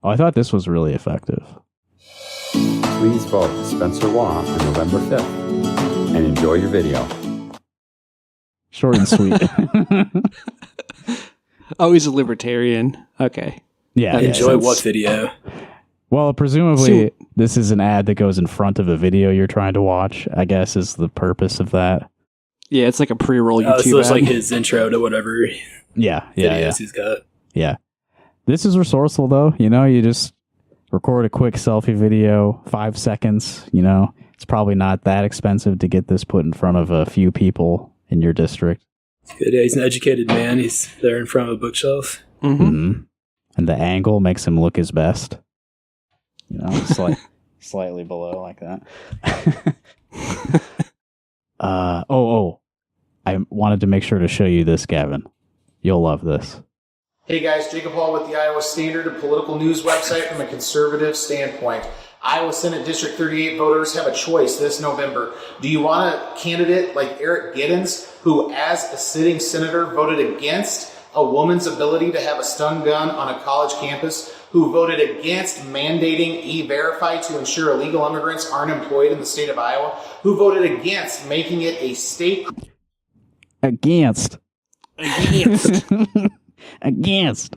Oh, I thought this was really effective. Please vote Spencer Waugh on November 5th and enjoy your video. Short and sweet. Oh, he's a libertarian. Okay. Yeah. Enjoy what video? Well, presumably this is an ad that goes in front of a video you're trying to watch, I guess is the purpose of that. Yeah, it's like a pre-roll YouTube so it's ad. like his intro to whatever videos he's got. Yeah. This is resourceful, though. You know, you just record a quick selfie video, 5 seconds. You know, it's probably not that expensive to get this put in front of a few people in your district. Good. Yeah, he's an educated man. He's there in front of a bookshelf. Mm-hmm. And the angle makes him look his best. You know, slightly below like that. I wanted to make sure to show you this, Gavin. You'll love this. Hey guys, Jacob Hall with the Iowa Standard, a political news website from a conservative standpoint. Iowa Senate District 38 voters have a choice this November. Do you want a candidate like Eric Giddens, who as a sitting senator voted against a woman's ability to have a stun gun on a college campus, who voted against mandating E-Verify to ensure illegal immigrants aren't employed in the state of Iowa, who voted against making it a state... Against.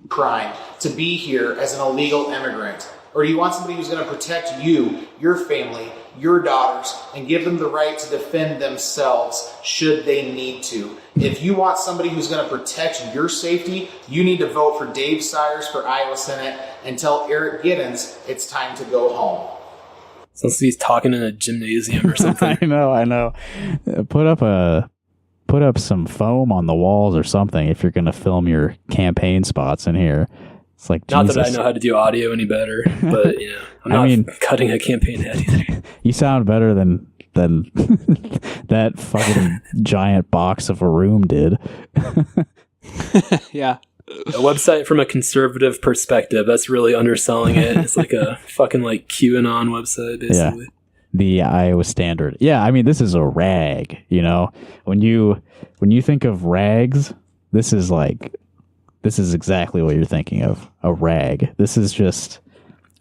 crime to be here as an illegal immigrant? Or do you want somebody who's going to protect you, your family, your daughters, and give them the right to defend themselves should they need to? If you want somebody who's going to protect your safety, you need to vote for Dave Sires for Iowa Senate and tell Eric Giddens it's time to go home. Sounds like he's talking in a gymnasium or something. I know. Put up some foam on the walls or something if you're going to film your campaign spots in here. It's like, not Jesus. that I know how to do audio any better, but you know, I'm not cutting a campaign head either. You sound better than that fucking giant box of a room did. Yeah. A website from a conservative perspective. That's really underselling it. It's like a fucking like QAnon website, basically. Yeah. The Iowa Standard. Yeah, I mean, this is a rag, you know? When you think of rags, this is exactly what you're thinking of. A rag. This is just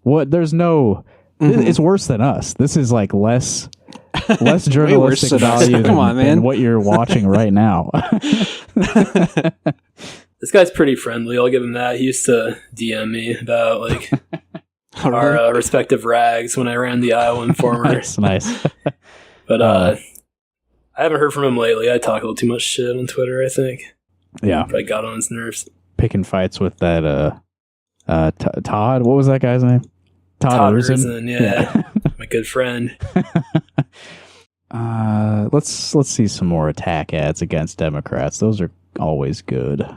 there's no it's worse than us. This is like less journalistic value than what you're watching right now. This guy's pretty friendly. I'll give him that. He used to DM me about like our respective rags when I ran the Iowa Informer. That's nice. But I haven't heard from him lately. I talk a little too much shit on Twitter, I think. Yeah. Probably got on his nerves. Picking fights with that Todd. What was that guy's name? Todd Urson, yeah. My good friend. Let's see some more attack ads against Democrats. Those are always good.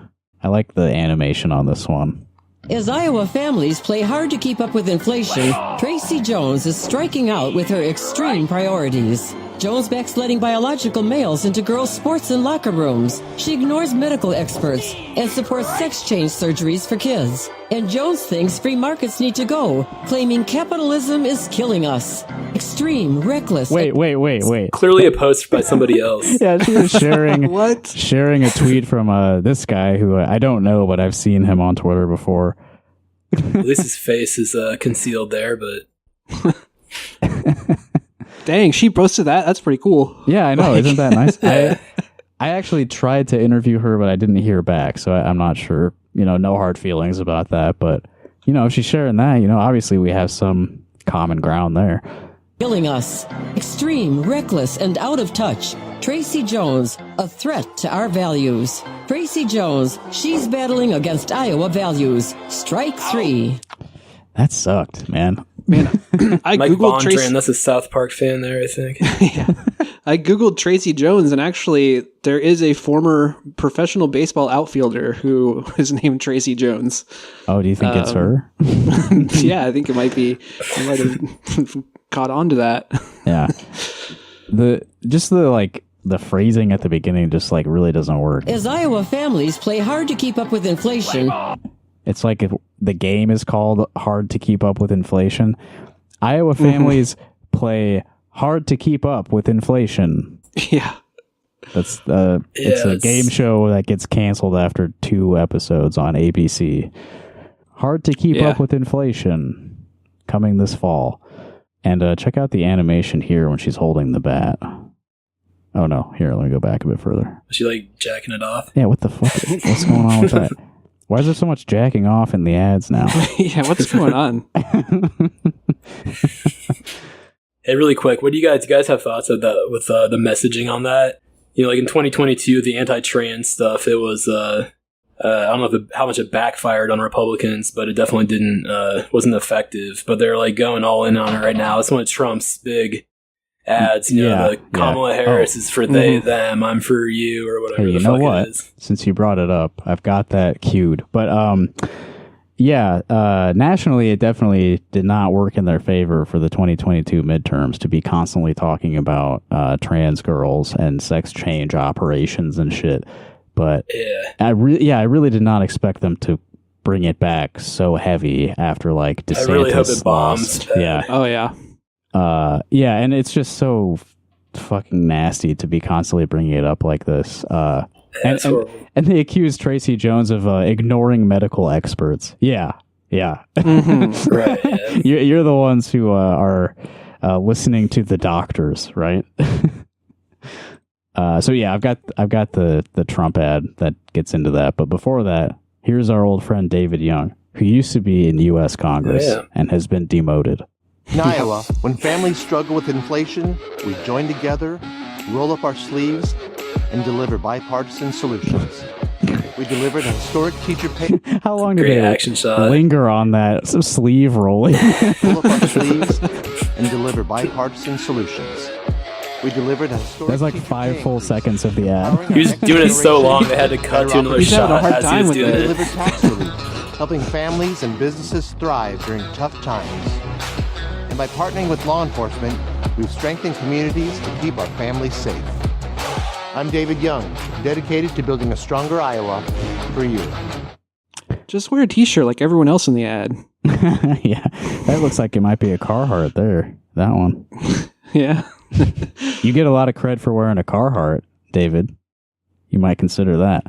I like the animation on this one. As Iowa families play hard to keep up with inflation, Tracy Jones is striking out with her extreme priorities. Jones backs letting biological males into girls' sports and locker rooms. She ignores medical experts and supports sex change surgeries for kids. And Jones thinks free markets need to go, claiming capitalism is killing us. Extreme, reckless. Wait. Clearly a post by somebody else. Yeah, she was sharing sharing a tweet from this guy who I don't know, but I've seen him on Twitter before. At least his face is concealed there, but dang, she posted that. That's pretty cool. Yeah, I know. Isn't that nice? I actually tried to interview her, but I didn't hear back, so I'm not sure. No hard feelings about that, but if she's sharing that, obviously we have some common ground there. Killing us. Extreme, reckless, and out of touch. Tracy Jones, a threat to our values. Tracy Jones, she's battling against Iowa values. Strike 3. That sucked, man. I Mike googled Bondran, that's a South Park fan there, I think. Yeah. I googled Tracy Jones, and actually, there is a former professional baseball outfielder who is named Tracy Jones. Oh, do you think it's her? Yeah, I think it might be. I might have caught on to that. Yeah. The phrasing at the beginning just really doesn't work. As Iowa families play hard to keep up with inflation. It's like if the game is called Hard to Keep Up with Inflation. Iowa families play hard to keep up with inflation. Yeah. It's a game show that gets canceled after 2 episodes on ABC. Hard to keep up with inflation. Coming this fall. And check out the animation here when she's holding the bat. Oh no, here, let me go back a bit further. Is she jacking it off? Yeah, what the fuck? What's going on with that? Why is there so much jacking off in the ads now? Yeah, what's going on? Hey, really quick, do you guys have thoughts of that with the messaging on that? In 2022, the anti-trans stuff, it was I don't know how much it backfired on Republicans, but it definitely wasn't effective. But they're going all in on it right now. It's one of Trump's big ads. Kamala Harris is for they, them, I'm for you, or whatever hey, the fuck it is. Since you brought it up, I've got that queued. But nationally, it definitely did not work in their favor for the 2022 midterms to be constantly talking about trans girls and sex change operations and shit. But I really did not expect them to bring it back so heavy after DeSantis. I really hope it bombs. Yeah. Oh yeah. And it's just so fucking nasty to be constantly bringing it up like this. And they accuse Tracy Jones of ignoring medical experts. Yeah. Mm-hmm. Right. Yeah. You're the ones who are listening to the doctors, right? I've got the Trump ad that gets into that. But before that, here's our old friend David Young, who used to be in U.S. Congress and has been demoted. In Iowa, when families struggle with inflation, we join together, roll up our sleeves, and deliver bipartisan solutions. We delivered a historic teacher pay. How long did they linger on that sleeve rolling? Roll up our sleeves and deliver bipartisan solutions. We delivered a historic. That's 5 full seconds of the ad. He was doing it so long they had to cut to another shot as he was doing it. We delivered tax relief, helping families and businesses thrive during tough times. And by partnering with law enforcement, we've strengthened communities to keep our families safe. I'm David Young, dedicated to building a stronger Iowa for you. Just wear a t-shirt like everyone else in the ad. Yeah, that looks like it might be a Carhartt there. That one. Yeah. You get a lot of cred for wearing a Carhartt, David. You might consider that.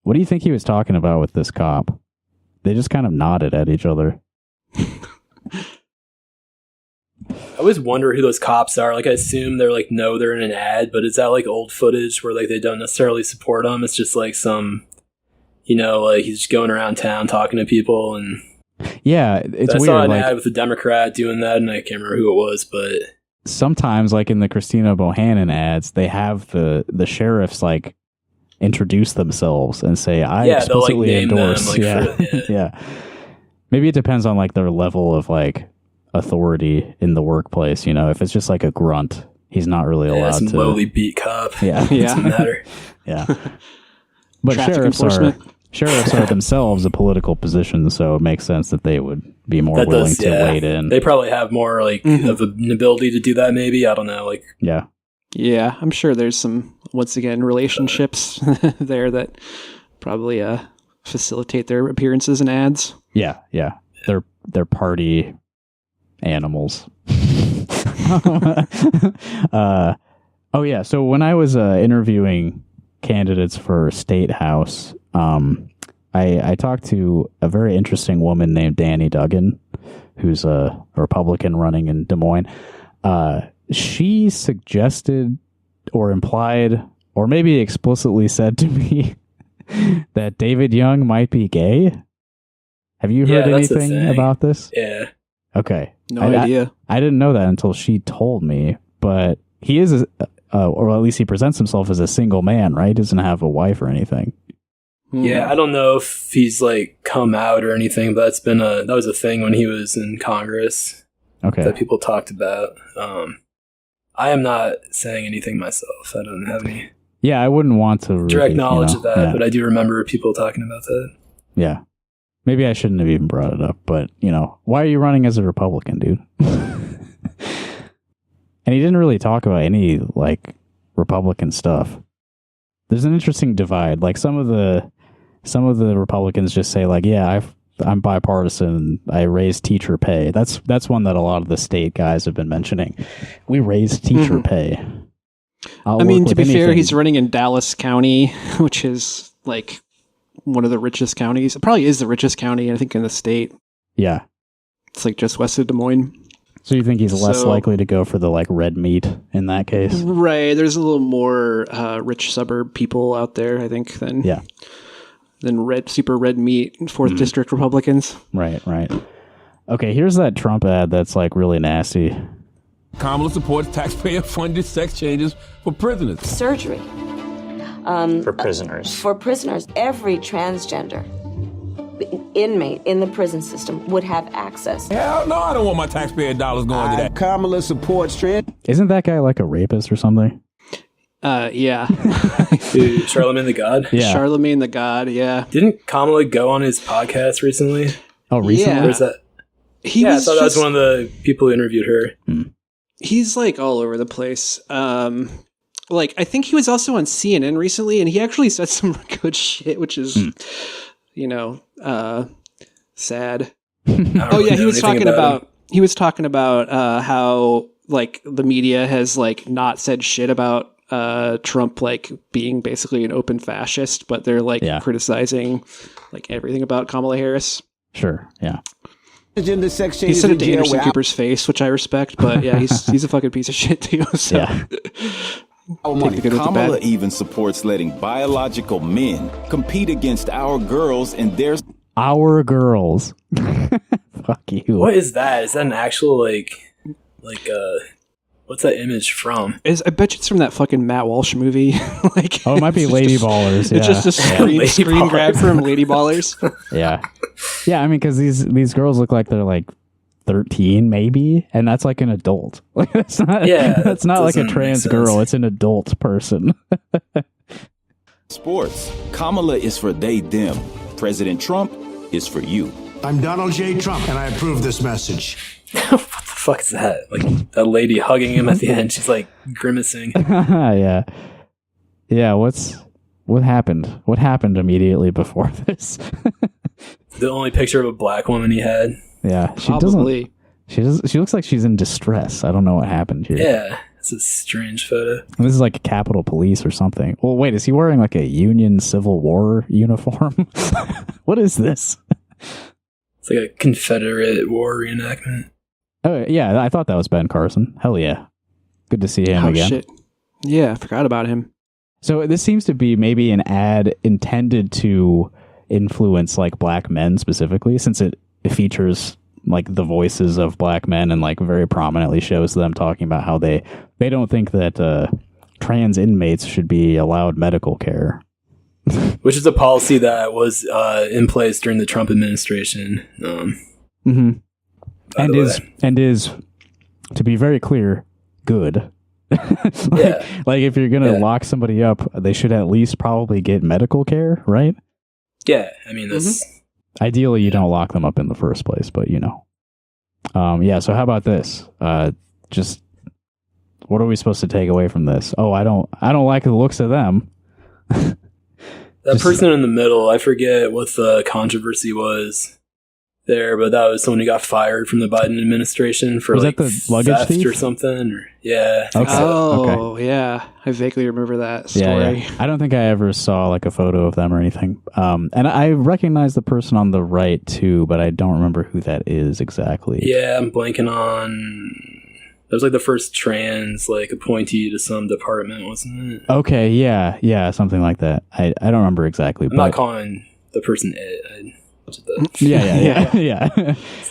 What do you think he was talking about with this cop? They just kind of nodded at each other. I always wonder who those cops are. I assume they're know they're in an ad, but is that old footage where they don't necessarily support them? It's just some, he's just going around town talking to people and. Yeah, it's I weird. saw an like, ad with a Democrat doing that, and I can't remember who it was, but sometimes, like in the Christina Bohannon ads, they have the sheriffs like introduce themselves and say, "I explicitly name endorse." them, Yeah. Maybe it depends on like their level of like authority in the workplace. You know, if it's just like a grunt, he's not really allowed some to. lowly beat cop. Yeah, Doesn't matter. Yeah, but Traffic sheriffs enforcement. are themselves a political position, so it makes sense that they would be more That willing does, to yeah. wade in. They probably have more like of an ability to do that. Maybe, I don't know. Like, Yeah. Yeah, I'm sure there's some, once again, relationships there that probably facilitate their appearances in ads. Yeah. They're party animals. Oh yeah. So when I was interviewing candidates for State House, I talked to a very interesting woman named Danny Duggan, who's a Republican running in Des Moines. She suggested or implied or maybe explicitly said to me that David Young might be gay. Have you heard that's a anything thing. about this? Yeah. Okay. No idea. I didn't know that until she told me, but he is, or at least he presents himself as a single man, right? He doesn't have a wife or anything. Yeah, I don't know if he's like come out or anything, but that was a thing when he was in Congress. Okay. That people talked about. I am not saying anything myself. I don't have any Yeah, I wouldn't want to direct knowledge of that, yeah. but I do remember people talking about that. Yeah. Maybe I shouldn't have even brought it up, but, why are you running as a Republican, dude? And he didn't really talk about any, like, Republican stuff. There's an interesting divide. Like, some of the Republicans just say, like, yeah, I'm bipartisan. I raised teacher pay. That's one that a lot of the state guys have been mentioning. We raised teacher pay. I mean, to be fair, he's running in Dallas County, which is, like, one of the richest counties. It probably is the richest county, I think, in the state. Yeah. It's like just west of Des Moines. So you think he's less likely to go for the like red meat in that case? Right. There's a little more rich suburb people out there, I think, than super red meat 4th District Republicans. Right. Okay, here's that Trump ad that's like really nasty. Kamala supports taxpayer-funded sex changes for prisoners. Surgery. For prisoners. For prisoners, every transgender inmate in the prison system would have access. Hell no, I don't want my taxpayer dollars going to that. Kamala supports trans. Isn't that guy like a rapist or something? Yeah. Dude, Charlemagne the God? Yeah. Charlemagne the God, yeah. Didn't Kamala go on his podcast recently? Oh, recently? Yeah. Or is that? I thought that was one of the people who interviewed her. He's like all over the place. Like, I think he was also on CNN recently, and he actually said some good shit, which is, sad. Oh yeah, he was talking about how like the media has like not said shit about Trump like being basically an open fascist, but they're like criticizing like everything about Kamala Harris. Sure, yeah. He said it to Anderson Cooper's face, which I respect, but yeah, he's a fucking piece of shit too. So. Yeah. Kamala even supports letting biological men compete against our girls and their... Our girls. Fuck you. What is that? Is that an actual what's that image from? I bet you it's from that fucking Matt Walsh movie. Like, it might be Lady Ballers. Yeah. It's just a screen grab from Lady Ballers. Yeah. Yeah, I mean, because these girls look like they're like 13 maybe, and that's like an adult. Like that's not like a trans girl, it's an adult person. Sports. Kamala is for they them. President Trump is for you. I'm Donald J. Trump, and I approve this message. What the fuck is that? Like that lady hugging him at the end. She's like grimacing. Yeah. What happened? What happened immediately before this? The only picture of a black woman he had. Yeah, she looks like she's in distress. I don't know what happened here. Yeah, it's a strange photo. This is like Capitol Police or something. Well, wait, is he wearing like a Union Civil War uniform? What is this? It's like a Confederate war reenactment. Oh, yeah, I thought that was Ben Carson. Hell yeah. Good to see him again. Shit. Yeah, I forgot about him. So this seems to be maybe an ad intended to influence like black men specifically, since it features like the voices of black men and like very prominently shows them talking about how they don't think that trans inmates should be allowed medical care. Which is a policy that was in place during the Trump administration. And is, to be very clear, good. Like if you're gonna lock somebody up, they should at least probably get medical care, right? Yeah, I mean that's ideally you don't lock them up in the first place, but you know. So how about this? Just what are we supposed to take away from this? Oh, I don't like the looks of them. That person in the middle, I forget what the controversy was there, but that was someone who got fired from the Biden administration for like that the luggage theft thief or something. Or, yeah. I think yeah. I vaguely remember that story. Yeah. I don't think I ever saw like a photo of them or anything. And I recognize the person on the right too, but I don't remember who that is exactly. Yeah, I'm blanking on. That was like the first trans like appointee to some department, wasn't it? Okay, yeah, something like that. I don't remember exactly. I'm not calling the person it. Yeah.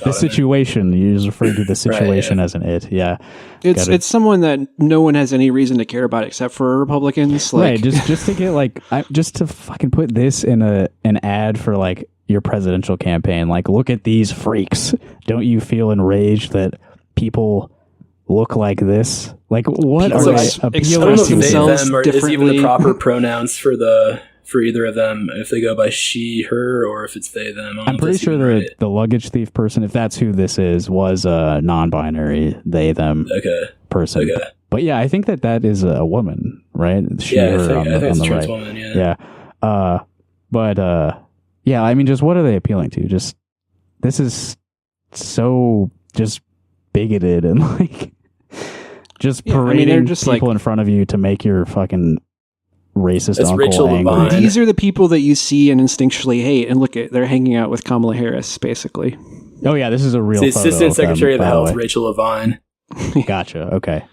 The situation. You just refer to the situation as an it. Yeah. It's someone that no one has any reason to care about except for Republicans. Like, right. Just to get like just to fucking put this in an ad for like your presidential campaign. Like, look at these freaks. Don't you feel enraged that people look like this? Like, what are they appealing to themselves or is even the proper pronouns for either of them, if they go by she, her, or if it's they, them? I'm pretty sure the luggage thief person, if that's who this is, was a non-binary they, them person. Okay. But yeah, I think that is a woman, right? She, her on the right. Woman, yeah. I mean, just what are they appealing to? Just, this is so just bigoted and like just parading just people in front of you to make your fucking racist uncle Rachel angry. Levine. These are the people that you see and instinctually hate, and look at they're hanging out with Kamala Harris, basically. Oh yeah, this is a real. It's the Assistant Secretary of Health, Rachel Levine. Gotcha. Okay.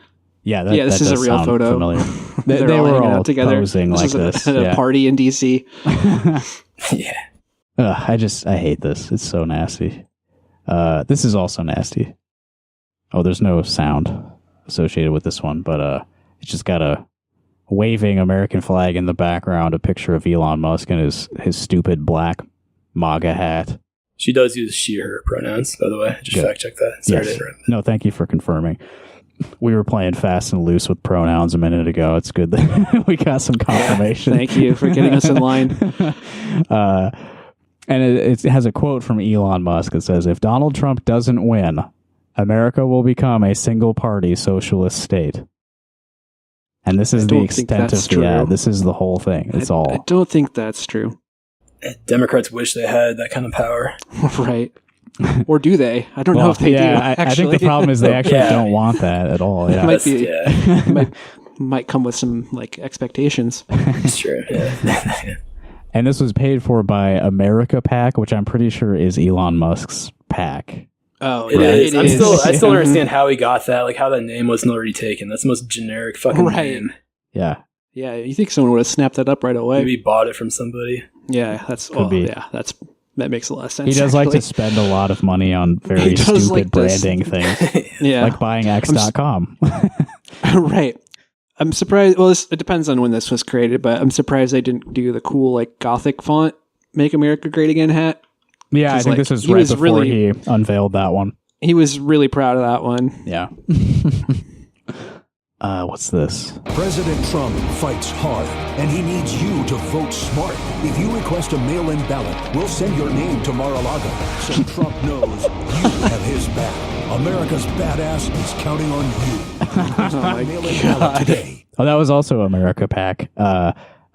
Yeah, this is a real photo. Familiar. they were all out together, posing like this at a party in DC. Yeah. I hate this. It's so nasty. This is also nasty. Oh, there's no sound associated with this one, but it's just got a waving American flag in the background, a picture of Elon Musk and his stupid black MAGA hat. She does use she, her pronouns, by the way. Just fact check that. Sorry to interrupt. No, thank you for confirming. We were playing fast and loose with pronouns a minute ago. It's good that we got some confirmation. Thank you for getting us in line. And it has a quote from Elon Musk that says, "If Donald Trump doesn't win, America will become a single-party socialist state." And this is the extent of the ad. This is the whole thing. It's all. I don't think that's true. Democrats wish they had that kind of power. Right. Or do they? I don't know if they do. I think the problem is they actually don't want that at all. Yeah. It might be. Might come with some like expectations. That's true. Yeah. And this was paid for by America PAC, which I'm pretty sure is Elon Musk's PAC. Oh, it is. I still don't understand how he got that. Like how that name wasn't already taken. That's the most generic fucking name. Yeah. Yeah, you think someone would have snapped that up right away? Maybe bought it from somebody. Yeah, that makes a lot of sense. He does like to spend a lot of money on very stupid branding things. Yeah. Like buying X.com. Right. I'm surprised. Well, it depends on when this was created, but I'm surprised they didn't do the cool like Gothic font "Make America Great Again" hat. Yeah, I think this is right before he unveiled that one. He was really proud of that one. Yeah. What's this? President Trump fights hard, and he needs you to vote smart. If you request a mail-in ballot, we'll send your name to Mar-a-Lago, so Trump knows you have his back. America's badass is counting on you. Request a mail-in ballot today. Oh, that was also America PAC.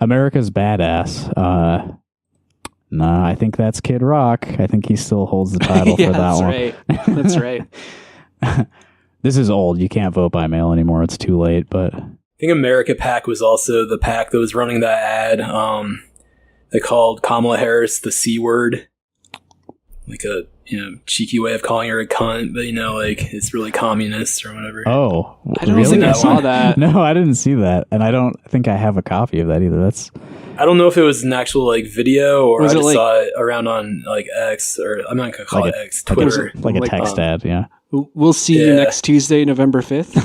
America's badass. Nah, I think that's Kid Rock. I think he still holds the title for that one. Right. That's right. This is old. You can't vote by mail anymore. It's too late. But I think America PAC was also the PAC that was running that ad. They called Kamala Harris the C word. like a cheeky way of calling her a cunt, but like it's really communist or whatever. Oh, I don't think I saw that. No, I didn't see that, and I don't think I have a copy of that either. I don't know if it was an actual like video or I just like, saw it around on like X, or I'm not gonna call it X, Twitter, like a text ad. Yeah. We'll see you next Tuesday, November 5th.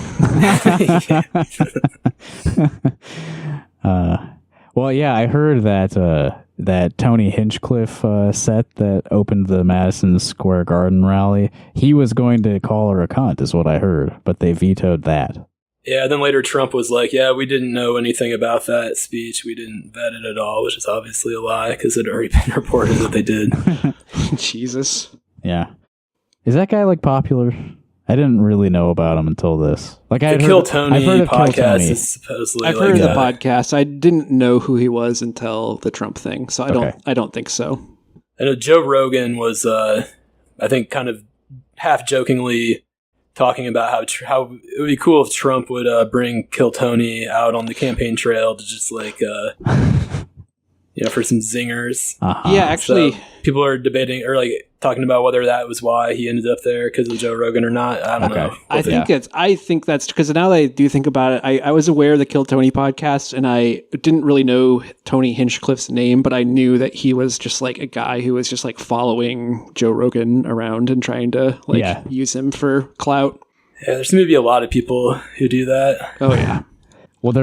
Well, yeah, I heard that Tony Hinchcliffe set that opened the Madison Square Garden rally, he was going to call her a cunt, is what I heard, but they vetoed that. Yeah, then later Trump was like, yeah, we didn't know anything about that speech. We didn't vet it at all, which is obviously a lie because it had already been reported that they did. Jesus. Yeah. Is that guy like popular? I didn't really know about him until this. Like the Kill Tony podcast is supposedly. I've heard of the podcast. I didn't know who he was until the Trump thing, so I don't think so. I know Joe Rogan was, I think, kind of half jokingly talking about how it would be cool if Trump would bring Kill Tony out on the campaign trail to just like for some zingers. Yeah, actually, so people are debating or like talking about whether that was why he ended up there because of Joe Rogan or not. I don't know. I think that's because now that I do think about it, I was aware of the Kill Tony podcast and I didn't really know Tony Hinchcliffe's name, but I knew that he was just like a guy who was just like following Joe Rogan around and trying to use him for clout. Yeah, there seem to be a lot of people who do that. Oh yeah. Well,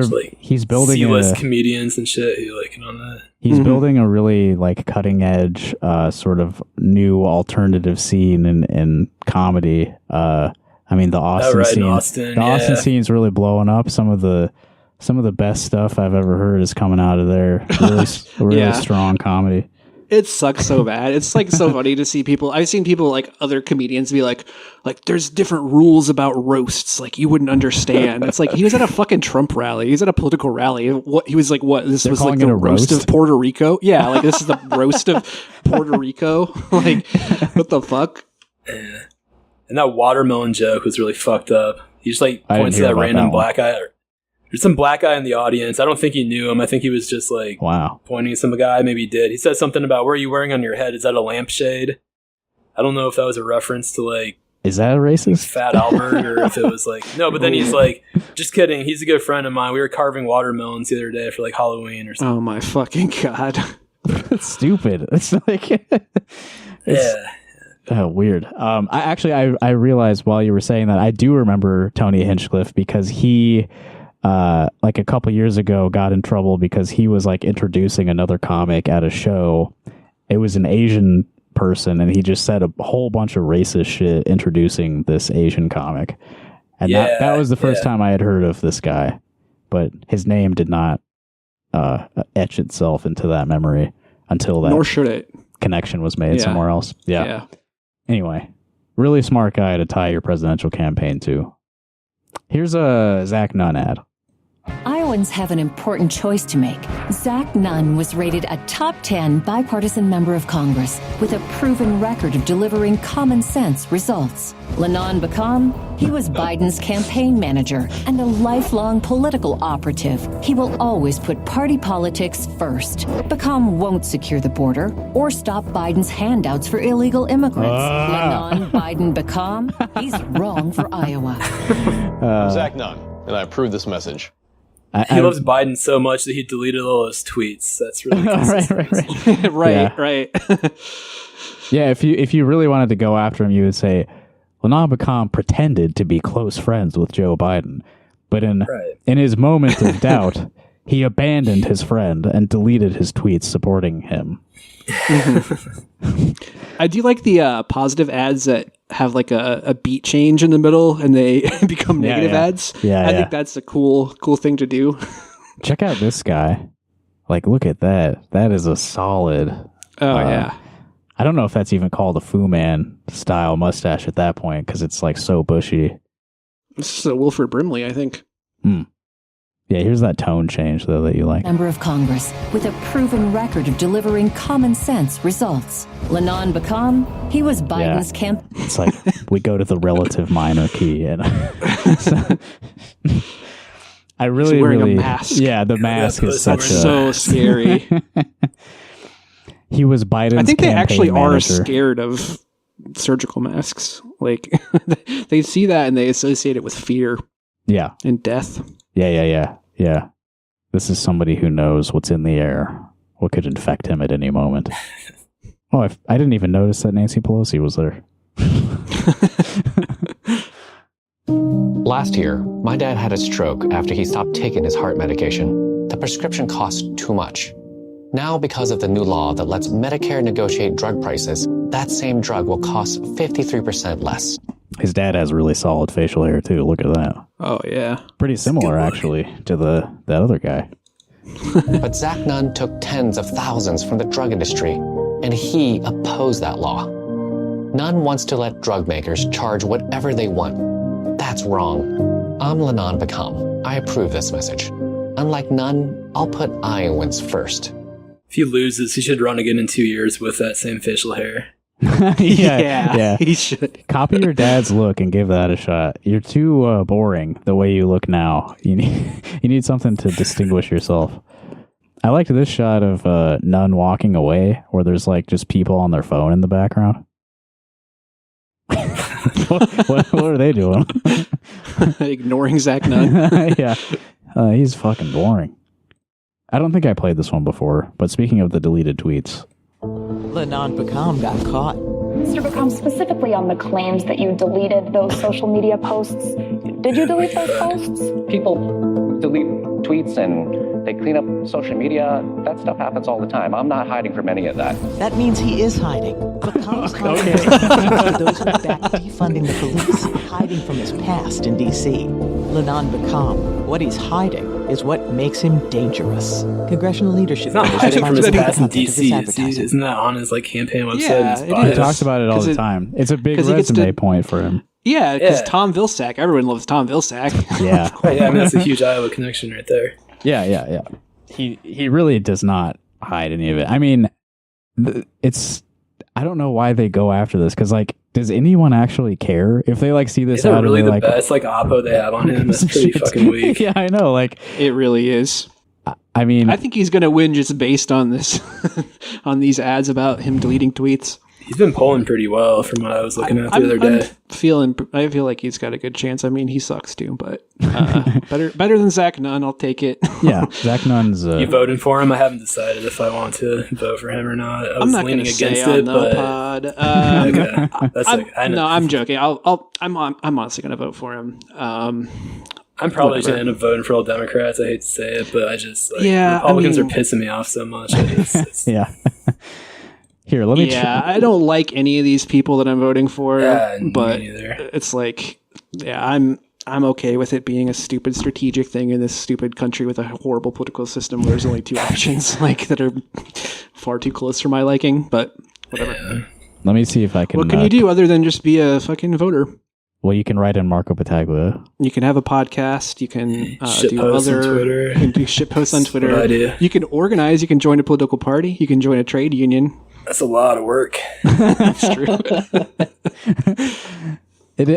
he's building C-list comedians and shit who like on that. He's building a really like cutting edge sort of new alternative scene in comedy. I mean, the Austin scene. Austin scene's really blowing up. Some of the best stuff I've ever heard is coming out of there. Really strong comedy. It sucks so bad. It's like so funny to see people. I've seen people like other comedians be like there's different rules about roasts. Like you wouldn't understand. It's like he was at a fucking Trump rally. He was at a political rally. He was like, what? This was like the roast of Puerto Rico. Yeah, like this is the roast of Puerto Rico. Like what the fuck? Yeah. And that watermelon joke was really fucked up. He just like points to that random black guy. There's some black guy in the audience. I don't think he knew him. I think he was just like pointing at some guy. Maybe he did. He said something about, what are you wearing on your head? Is that a lampshade? I don't know if that was a reference to like, is that a racist? Fat Albert, or if it was like, no, but then he's like, just kidding. He's a good friend of mine. We were carving watermelons the other day for like Halloween or something. Oh my fucking God. That's stupid. It's like, weird. I realized while you were saying that, I do remember Tony Hinchcliffe because he, like a couple years ago got in trouble because he was like introducing another comic at a show. It was an Asian person and he just said a whole bunch of racist shit introducing this Asian comic. And that was the first time I had heard of this guy, but his name did not etch itself into that memory until that nor should it connection was made somewhere else. Yeah. Anyway, really smart guy to tie your presidential campaign to. Here's a Zach Nunn ad. Iowans have an important choice to make. Zach Nunn was rated a top 10 bipartisan member of Congress with a proven record of delivering common sense results. Lanon Bakam, he was Biden's campaign manager and a lifelong political operative. He will always put party politics first. Bakam won't secure the border or stop Biden's handouts for illegal immigrants. Lanon Biden Bakam, he's wrong for Iowa. I'm Zach Nunn, and I approve this message. He loves Biden so much that he deleted all his tweets. That's really right. Yeah, if you really wanted to go after him, you would say, Lanon Bakam pretended to be close friends with Joe Biden, but in his moment of doubt, he abandoned his friend and deleted his tweets supporting him. I do like the positive ads that have like a beat change in the middle and they become negative ads. I think that's a cool thing to do. Check out this guy. Like, look at that. That is a solid. I don't know if that's even called a Fu Man style mustache at that point because it's like so bushy. This is a Wilford Brimley, I think. Yeah, here's that tone change, though, that you like. Member of Congress with a proven record of delivering common sense results. Lanon Bakam, he was Biden's It's like we go to the relative minor key. And I really, He's wearing a mask. Yeah, the mask is so scary. He was Biden's I think they actually campaign are manager. scared of surgical masks. Like they see that and they associate it with fear. Yeah. And death. Yeah. This is somebody who knows what's in the air, what could infect him at any moment. Oh, I didn't even notice that Nancy Pelosi was there. Last year, my dad had a stroke after he stopped taking his heart medication. The prescription cost too much. Now, because of the new law that lets Medicare negotiate drug prices, that same drug will cost 53% less. His dad has really solid facial hair, too. Look at that. Oh, yeah. Pretty similar, actually, to that other guy. But Zach Nunn took tens of thousands from the drug industry, and he opposed that law. Nunn wants to let drug makers charge whatever they want. That's wrong. I'm Lanon Bakam. I approve this message. Unlike Nunn, I'll put Iowans first. If he loses, he should run again in 2 years with that same facial hair. Yeah. He should. Copy your dad's look and give that a shot. You're too boring the way you look now. You need something to distinguish yourself. I liked this shot of Nunn walking away where there's like just people on their phone in the background. what are they doing? Ignoring Zach Nunn. Yeah. He's fucking boring. I don't think I played this one before, but speaking of the deleted tweets. Lanon Bakam got caught. Mr. Bakam, specifically on the claims that you deleted those social media posts, did you delete those posts? People delete tweets and they clean up social media. That stuff happens all the time. I'm not hiding from any of that. That means he is hiding. Bakam's hiding from those who back defunding the police, hiding from his past in D.C. Lanon Bakam, what he's hiding is what makes him dangerous. Congressional leadership. He's not hiding from his past in D.C. Isn't that on his campaign website? He talks about it all the time. It's a big resume point for him. Yeah, because Tom Vilsack, everyone loves Tom Vilsack. Yeah. I mean, that's a huge Iowa connection right there. Yeah. He really does not hide any of it. I mean, I don't know why they go after this, because does anyone actually care if they see this out? Really the best oppo they have on him. That's pretty fucking weak. Yeah, I know. It really is. I mean, I think he's gonna win just based on this, on these ads about him deleting tweets. He's been polling pretty well from what I was looking at the other day. I feel like he's got a good chance. I mean, he sucks too, but better than Zach Nunn. I'll take it. Yeah, Zach Nunn's. You voting for him? I haven't decided if I want to vote for him or not. I was leaning against it, but pod. Okay. That's no, I'm joking. I'm honestly gonna vote for him. I'm probably going to end up voting for all Democrats. I hate to say it, but I just Republicans are pissing me off so much. Yeah. Here, let me. I don't like any of these people that I'm voting for, but it's I'm okay with it being a stupid strategic thing in this stupid country with a horrible political system where there's only two options that are far too close for my liking. But whatever. Yeah. Let me see if I can. What can you do other than just be a fucking voter? Well, you can write in Marco Battaglia. You can have a podcast. You can do other. On Twitter. You can do shit posts on Twitter. That's what I do. You can organize. You can join a political party. You can join a trade union. That's a lot of work. That's true.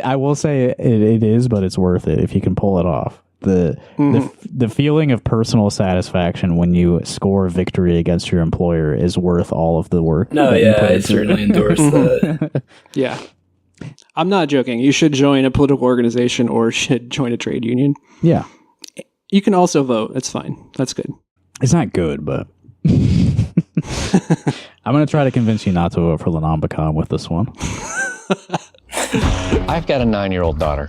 I will say it is, but it's worth it if you can pull it off. The feeling of personal satisfaction when you score a victory against your employer is worth all of the work. No, I certainly endorse that. Yeah. I'm not joking. You should join a political organization or should join a trade union. Yeah. You can also vote. That's fine. That's good. It's not good, but I'm going to try to convince you not to vote for Lanon Bakam with this one. I've got a 9-year-old daughter,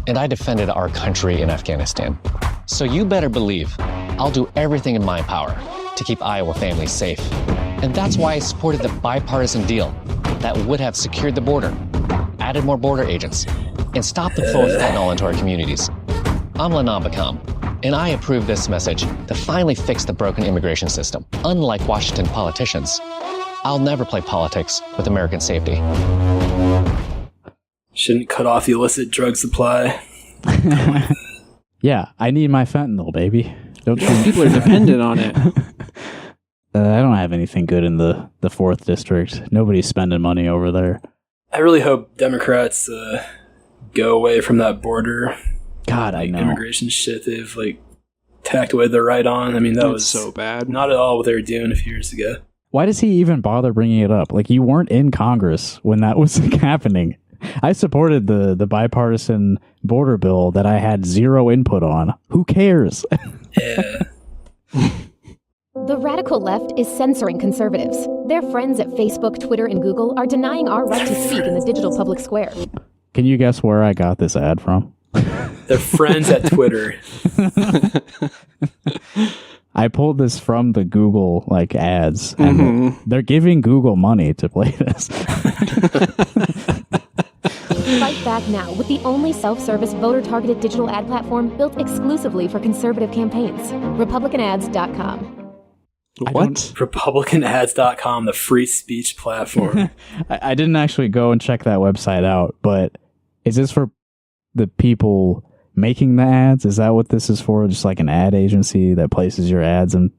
and I defended our country in Afghanistan. So you better believe I'll do everything in my power to keep Iowa families safe. And that's why I supported the bipartisan deal that would have secured the border, added more border agents, and stopped the flow of fentanyl into our communities. I'm Lanon Bakam, and I approve this message to finally fix the broken immigration system. Unlike Washington politicians, I'll never play politics with American safety. Shouldn't cut off the illicit drug supply. Yeah, I need my fentanyl, baby. People are dependent on it. I don't have anything good in the 4th district. Nobody's spending money over there. I really hope Democrats go away from that border. God, I know. Immigration shit they've tacked away their right on. I mean, that was so bad. Not at all what they were doing a few years ago. Why does he even bother bringing it up? Like, you weren't in Congress when that was happening. I supported the bipartisan border bill that I had zero input on. Who cares? Yeah. The radical left is censoring conservatives. Their friends at Facebook, Twitter, and Google are denying our right to speak in the digital public square. Can you guess where I got this ad from? Their friends at Twitter. I pulled this from the Google ads, and they're giving Google money to play this. Fight back now with the only self-service voter-targeted digital ad platform built exclusively for conservative campaigns. RepublicanAds.com. What? RepublicanAds.com, the free speech platform. I didn't actually go and check that website out, but is this for the people making the ads? Is that what this is for? Just like an ad agency that places your ads on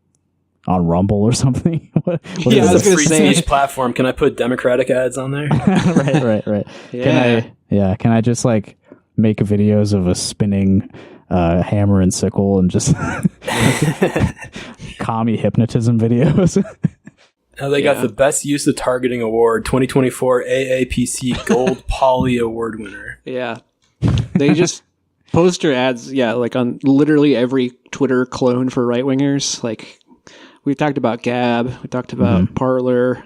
Rumble or something? What yeah, it's a free speech platform. Can I put Democratic ads on there? right. Yeah. Can I just make videos of a spinning hammer and sickle and just commie hypnotism videos? Now they got the Best Use of Targeting Award 2024 AAPC Gold Poly Award winner. Yeah. They just post your ads, on literally every Twitter clone for right-wingers. We talked about Gab, we talked about Parler,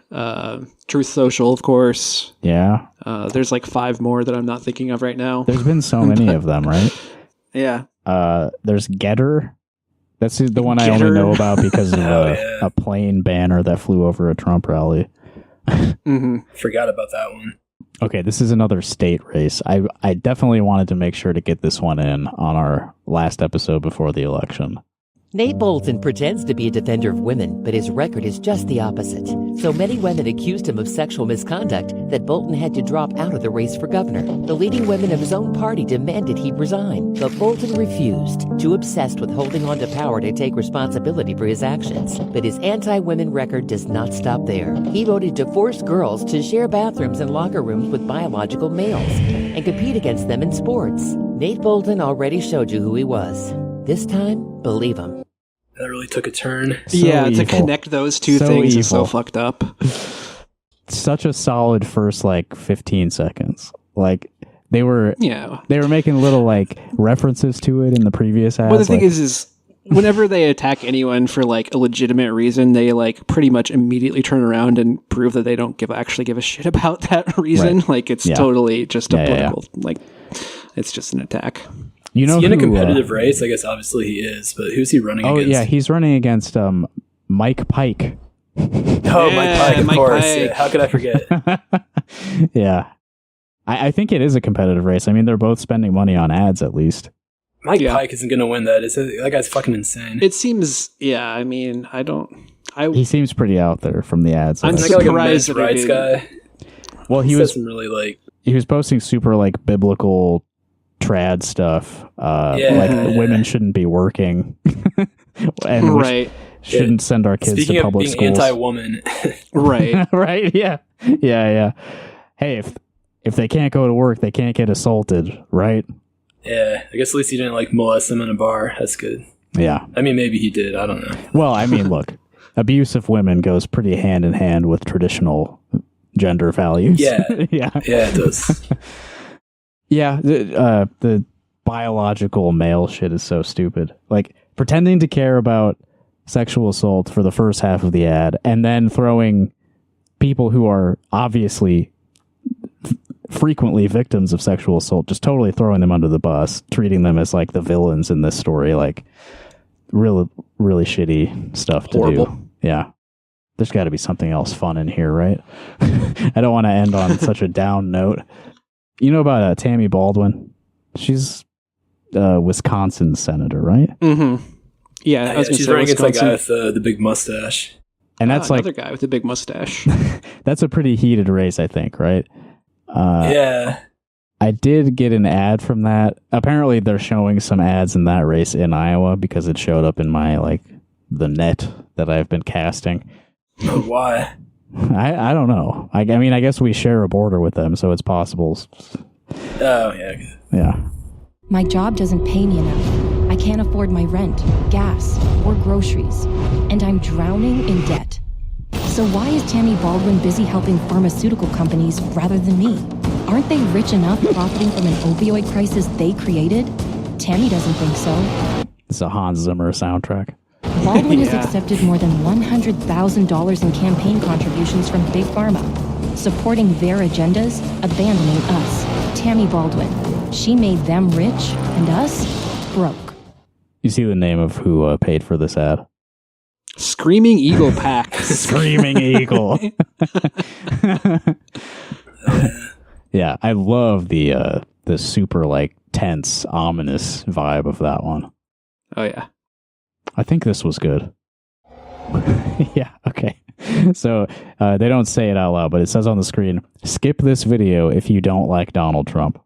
Truth Social, of course. Yeah. There's 5 more that I'm not thinking of right now. There's been so many of them, right? Yeah. There's Getter. That's the one I only know about because of a plane banner that flew over a Trump rally. Forgot about that one. Okay, this is another state race. I definitely wanted to make sure to get this one in on our last episode before the election. Nate Bolton pretends to be a defender of women, but his record is just the opposite. So many women accused him of sexual misconduct that Bolton had to drop out of the race for governor. The leading women of his own party demanded he resign, but Bolton refused, too obsessed with holding on to power to take responsibility for his actions. But his anti-women record does not stop there. He voted to force girls to share bathrooms and locker rooms with biological males and compete against them in sports. Nate Bolton already showed you who he was. This time, believe him. That really took a turn. To connect those two things is so fucked up. Such a solid first 15 seconds. They were making little references to it in the previous ads. Well, the thing is whenever they attack anyone for a legitimate reason, they pretty much immediately turn around and prove that they don't actually give a shit about that reason. Right. It's totally just a political it's just an attack. You know, is he in a competitive race? I guess obviously he is, but who's he running against? Oh yeah, he's running against Mike Pike. Oh, Mike Pike, of course. Yeah, how could I forget? Yeah. I think it is a competitive race. I mean, they're both spending money on ads at least. Mike Pike isn't going to win that. That guy's fucking insane. It seems, I mean, he seems pretty out there from the ads. I'm surprised like a rights guy. Well, he was really he was posting super biblical trad stuff. Women shouldn't be working. And shouldn't send our kids to public schools. Speaking of being anti-woman. Right. Right, yeah. Hey, if they can't go to work, they can't get assaulted, right? Yeah, I guess at least he didn't molest them in a bar. That's good. Yeah. I mean, maybe he did. I don't know. Well, I mean, look, abuse of women goes pretty hand in hand with traditional gender values. Yeah. Yeah, it does. Yeah, the biological male shit is so stupid. Pretending to care about sexual assault for the first half of the ad and then throwing people who are obviously frequently victims of sexual assault, just totally throwing them under the bus, treating them as the villains in this story, really, really shitty stuff to do. Yeah. There's got to be something else fun in here, right? I don't want to end on such a down note. You know about Tammy Baldwin? She's Wisconsin senator, right? Mm-hmm. Yeah, I was she's running against that guy with the big mustache. And that's another guy with a big mustache. That's a pretty heated race, I think, right? Yeah. I did get an ad from that. Apparently, they're showing some ads in that race in Iowa because it showed up in my the net that I've been casting. Why? I don't know. I mean, I guess we share a border with them, so it's possible. Oh, yeah. Yeah. My job doesn't pay me enough. I can't afford my rent, gas, or groceries, and I'm drowning in debt. So why is Tammy Baldwin busy helping pharmaceutical companies rather than me? Aren't they rich enough profiting from an opioid crisis they created? Tammy doesn't think so. It's a Hans Zimmer soundtrack. Baldwin has accepted more than $100,000 in campaign contributions from Big Pharma, supporting their agendas, abandoning us. Tammy Baldwin. She made them rich and us broke. You see the name of who paid for this ad? Screaming Eagle Pack. Screaming Eagle. Yeah, I love the super like tense, ominous vibe of that one. Oh yeah. I think this was good. Yeah, okay. So they don't say it out loud, but it says on the screen, skip this video if you don't like Donald Trump.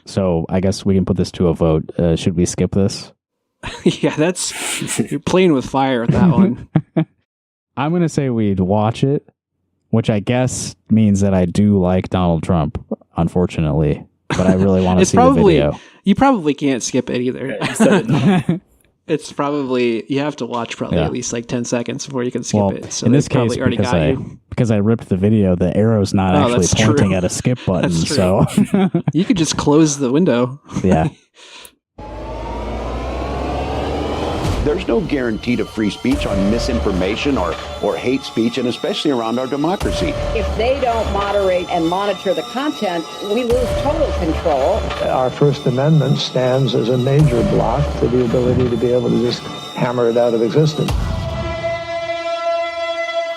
So I guess we can put this to a vote. Should we skip this? Yeah, you're playing with fire with that one. I'm going to say we'd watch it, which I guess means that I do like Donald Trump, unfortunately. But I really want to see the video. You probably can't skip it either. Yeah, it's probably, you have to watch probably at least like 10 seconds before you can skip it. So in this case, because I ripped the video, the arrow's not actually pointing at a skip button. So you could just close the window. Yeah. There's no guarantee to free speech on misinformation or hate speech, and especially around our democracy. If they don't moderate and monitor the content, we lose total control. Our First Amendment stands as a major block to the ability to be able to just hammer it out of existence.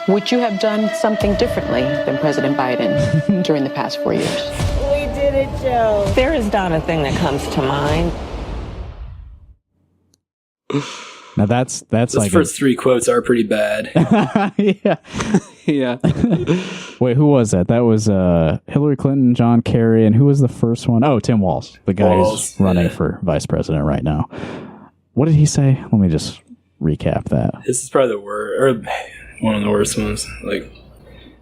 Would you have done something differently than President Biden during the past 4 years? We did it, Joe. There is not a thing that comes to mind. Now that's those like first three quotes are pretty bad. Yeah. Yeah. Wait, who was that? That was Hillary Clinton, John Kerry, and who was the first one? Oh, Tim Walz, the guy who's running for vice president right now. What did he say? Let me just recap that. This is probably the worst, or one of the worst ones. Like,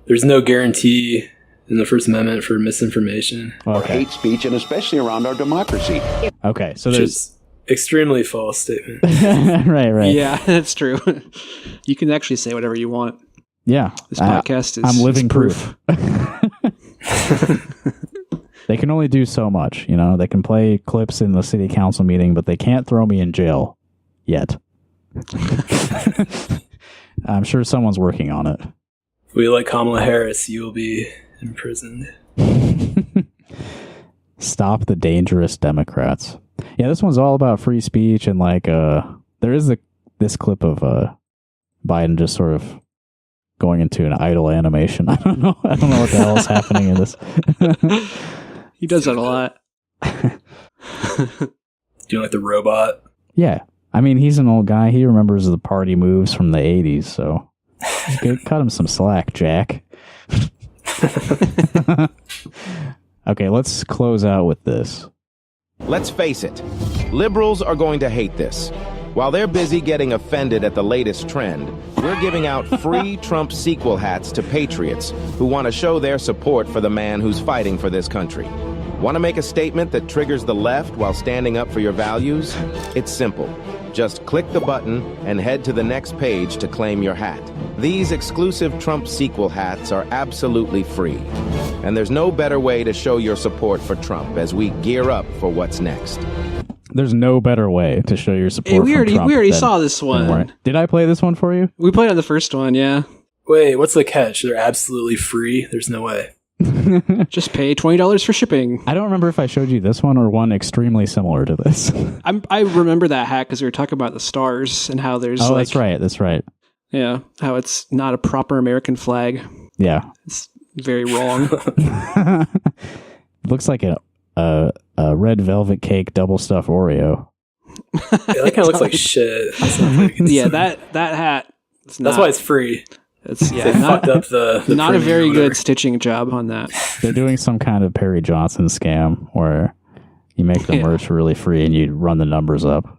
there's no guarantee in the First Amendment for misinformation or hate speech, and especially around our democracy. Okay, so there's extremely false statement. right. Yeah, that's true. You can actually say whatever you want. Yeah. This podcast is... I'm living proof. They can only do so much, you know? They can play clips in the city council meeting, but they can't throw me in jail yet. I'm sure someone's working on it. If we like Kamala Harris, you will be imprisoned. Stop the dangerous Democrats. Yeah, this one's all about free speech, and like there is this clip of Biden just sort of going into an idle animation. I don't know what the hell is happening in this. He does that a lot. Doing like the robot. Yeah, I mean he's an old guy. He remembers the party moves from the 80s, so cut him some slack, Jack. Okay, let's close out with this. Let's face it, liberals are going to hate this. While they're busy getting offended at the latest trend, we're giving out free Trump sequel hats to patriots who want to show their support for the man who's fighting for this country. Want to make a statement that triggers the left while standing up for your values? It's simple. Just click the button and head to the next page to claim your hat. These exclusive Trump sequel hats are absolutely free. And there's no better way to show your support for Trump as we gear up for what's next. There's no better way to show your support we for Trump. We already saw this one. Did I play this one for you? We played on the first one, yeah. Wait, what's the catch? They're absolutely free? There's no way. Just pay $20 for shipping. I don't remember if I showed you this one or one extremely similar to this. I remember that hat because we were talking about the stars and how there's that's right. Yeah, how it's not a proper American flag. Yeah. It's very wrong. Looks like a red velvet cake double stuffed Oreo. Yeah, that kind of looks like shit. Yeah, that hat. That's why it's free. It's they fucked up the not a very good stitching job on that. They're doing some kind of Perry Johnson scam where you make the merch really free and you run the numbers up.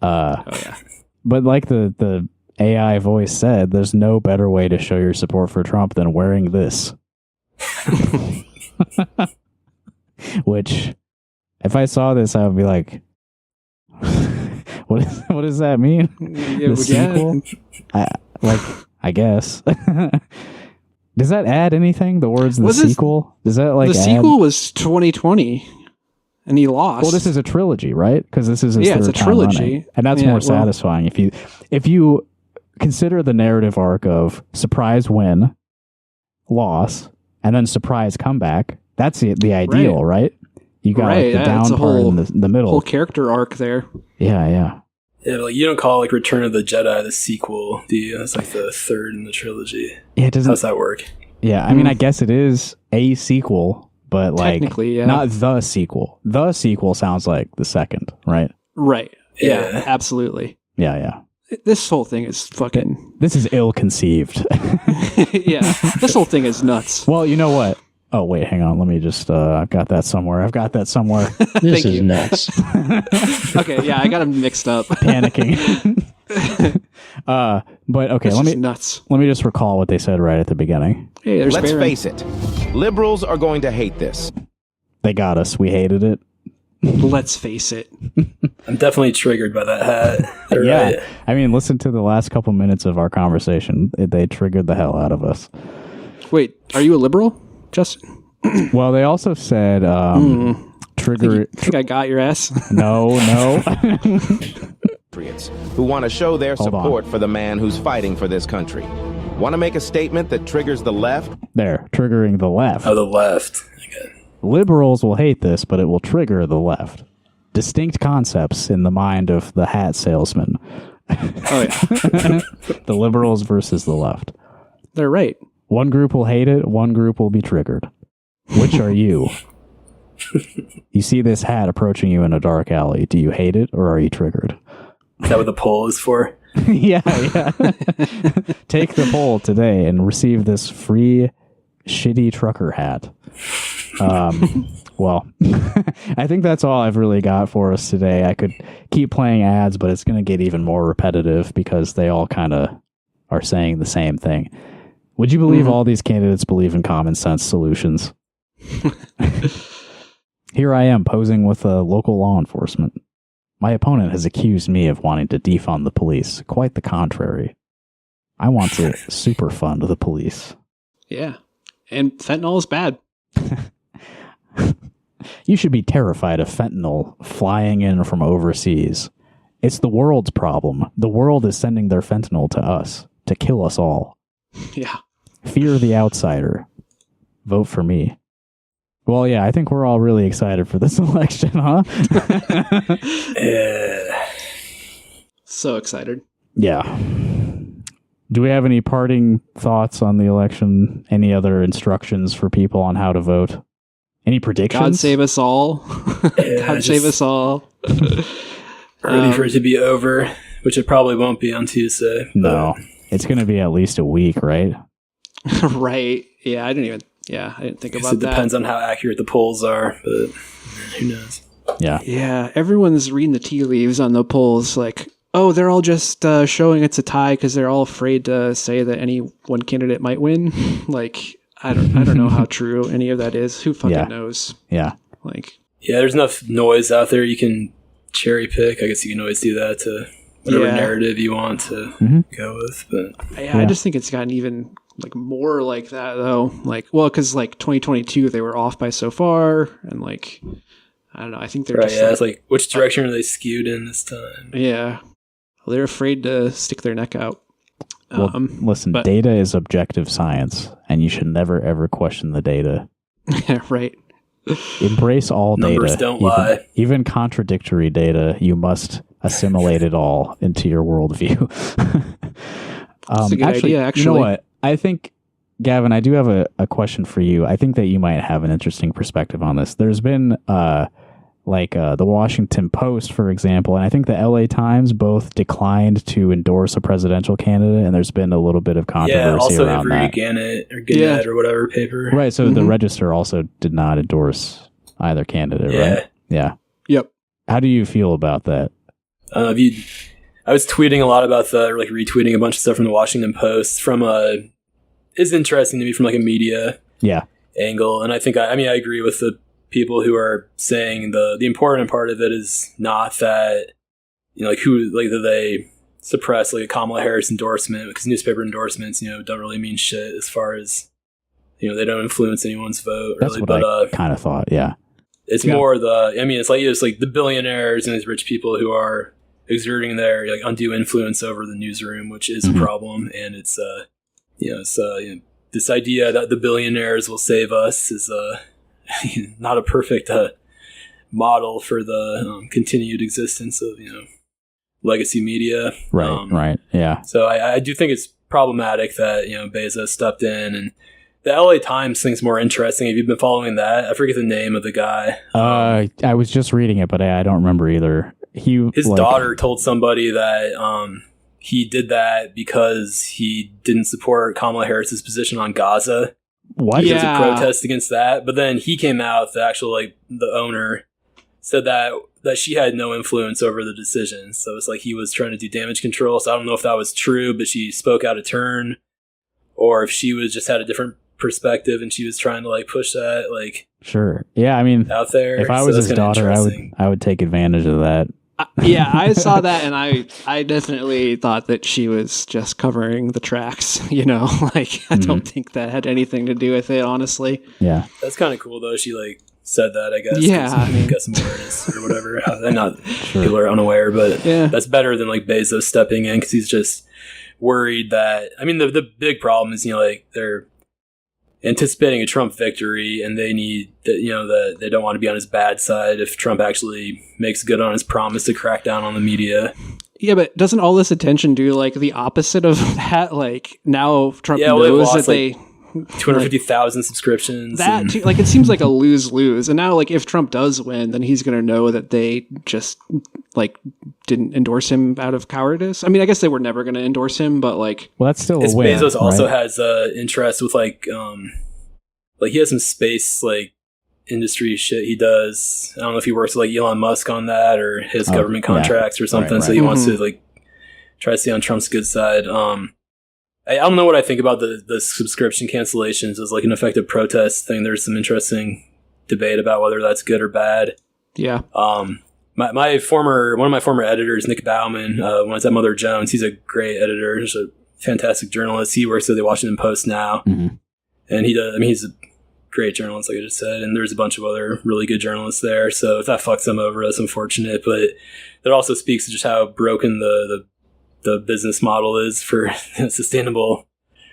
But like the AI voice said, there's no better way to show your support for Trump than wearing this. Which, if I saw this, I would be like, what does that mean? Yeah, the sequel? I guess. Does that add anything? The words the sequel? Does that like the sequel was 2020 and he lost. Well, this is a trilogy, right? Because this is his third it's a time trilogy. running. And that's more satisfying if you consider the narrative arc of surprise win, loss, and then surprise comeback. That's the ideal, right? You got like, the down part in the middle. Whole character arc there. Yeah. Yeah, but like you don't call like Return of the Jedi the sequel, do you? It's like the third in the trilogy. Yeah, it doesn't. How's that work? Yeah, I mean, I guess it is a sequel, but like technically, not the sequel. The sequel sounds like the second, right? Right. Yeah, absolutely. Yeah. This whole thing is fucking. This is ill-conceived. Yeah, this whole thing is nuts. Well, you know what? Oh, wait, hang on. Let me just, I've got that somewhere. This is nuts. Okay, yeah, I got them mixed up. Panicking. But okay, let me just recall what they said right at the beginning. Hey, there's Let's Baron. face it, liberals are going to hate this. They got us. We hated it. Let's face it. I'm definitely triggered by that hat. Yeah. Right. I mean, listen to the last couple minutes of our conversation. They triggered the hell out of us. Wait, are you a liberal, Justin? Well, they also said trigger. I think I got your ass. No. Who want to show their support for the man who's fighting for this country. Want to make a statement that triggers the left? There, triggering the left. Oh, the left. Okay. Liberals will hate this, but it will trigger the left. Distinct concepts in the mind of the hat salesman. Oh, yeah. The liberals versus the left. They're right. One group will hate it, one group will be triggered. Which are you? You see this hat approaching you in a dark alley. Do you hate it or are you triggered? Is that what the poll is for? Yeah. Take the poll today and receive this free shitty trucker hat. Well, I think that's all I've really got for us today. I could keep playing ads, but it's going to get even more repetitive because they all kind of are saying the same thing. Would you believe all these candidates believe in common sense solutions? Here I am posing with local law enforcement. My opponent has accused me of wanting to defund the police. Quite the contrary. I want to superfund the police. Yeah. And fentanyl is bad. You should be terrified of fentanyl flying in from overseas. It's the world's problem. The world is sending their fentanyl to us to kill us all. Yeah. Fear the outsider. Vote for me. Well, yeah, I think we're all really excited for this election, huh? So excited. Yeah. Do we have any parting thoughts on the election? Any other instructions for people on how to vote? Any predictions? God save us all. God save us all. Ready for it to be over, which it probably won't be on Tuesday. No. It's going to be at least a week, right? Right. Yeah, I didn't think about that. It depends on how accurate the polls are, but who knows? Yeah. Yeah, everyone's reading the tea leaves on the polls like, oh, they're all just showing it's a tie because they're all afraid to say that any one candidate might win. Like, I don't know how true any of that is. Who fucking knows? Yeah. Like, yeah, there's enough noise out there. You can cherry pick. I guess you can always do that to whatever narrative you want to go with. But I just think it's gotten even like more like that though. Like, well, because like 2022 they were off by so far, and like I don't know. I think they're just it's like which direction are they skewed in this time? Yeah, they're afraid to stick their neck out. Well, listen, data is objective science, and you should never ever question the data. Right. Embrace all Numbers data. don't lie. Even contradictory data, you must assimilate it all into your worldview. That's a good idea, actually. You know what? I think, Gavin, I do have a question for you. I think that you might have an interesting perspective on this. There's been the Washington Post, for example, and I think the LA Times both declined to endorse a presidential candidate, and there's been a little bit of controversy around that. Gannett or whatever paper. Right, so the Register also did not endorse either candidate, right? Yeah. Yep. How do you feel about that? I was tweeting a lot about that, or like retweeting a bunch of stuff from the Washington Post from it's interesting to me from like a media angle, and I think I agree with the people who are saying the important part of it is not that like who like that they suppress like a Kamala Harris endorsement, because newspaper endorsements, don't really mean shit as far as, they don't influence anyone's vote. That's really, what I kind of thought. Yeah. It's more it's like the billionaires and these rich people who are exerting their like undue influence over the newsroom, which is a problem. And it's, this idea that the billionaires will save us is not a perfect model for the continued existence of, legacy media. Right. Right. Yeah. So I do think it's problematic that, Bezos stepped in, and the LA Times thing's more interesting. Have you been following that? I forget the name of the guy. I was just reading it, but I don't remember either. His daughter told somebody that he did that because he didn't support Kamala Harris's position on Gaza. What? It was a protest against that. But then he came out, the actual the owner said that she had no influence over the decision. So it's like he was trying to do damage control. So I don't know if that was true, but she spoke out of turn, or if she was just had a different perspective and she was trying to push that sure. Yeah, I mean, out there. If I was his daughter, I would take advantage of that. Yeah, I saw that, and I definitely thought that she was just covering the tracks. I don't think that had anything to do with it, honestly. Yeah, that's kind of cool though. She said that, I guess. Yeah, got some awareness or whatever. I'm not people are unaware, but that's better than Bezos stepping in, because he's just worried that. I mean, the big problem is they're anticipating a Trump victory, and they need that they don't want to be on his bad side if Trump actually makes good on his promise to crack down on the media. Yeah, but doesn't all this attention do the opposite of that? Now Trump knows that they 250,000 subscriptions. It seems like a lose-lose. And now if Trump does win, then he's going to know that they just didn't endorse him out of cowardice. I mean, I guess they were never going to endorse him, but well, that's still a win. Bezos also right? has interest with he has some space industry shit he does. I don't know if he works with Elon Musk on that, or his government contracts or something. Right. So he wants to try to stay on Trump's good side. I don't know what I think about the subscription cancellations as an effective protest thing. There's some interesting debate about whether that's good or bad. Yeah. One of my former editors, Nick Bauman, when I was at Mother Jones, he's a great editor. He's a fantastic journalist. He works at the Washington Post now. Mm-hmm. And he's a great journalist, like I just said. And there's a bunch of other really good journalists there. So if that fucks them over, that's unfortunate. But it also speaks to just how broken the business model is for sustainable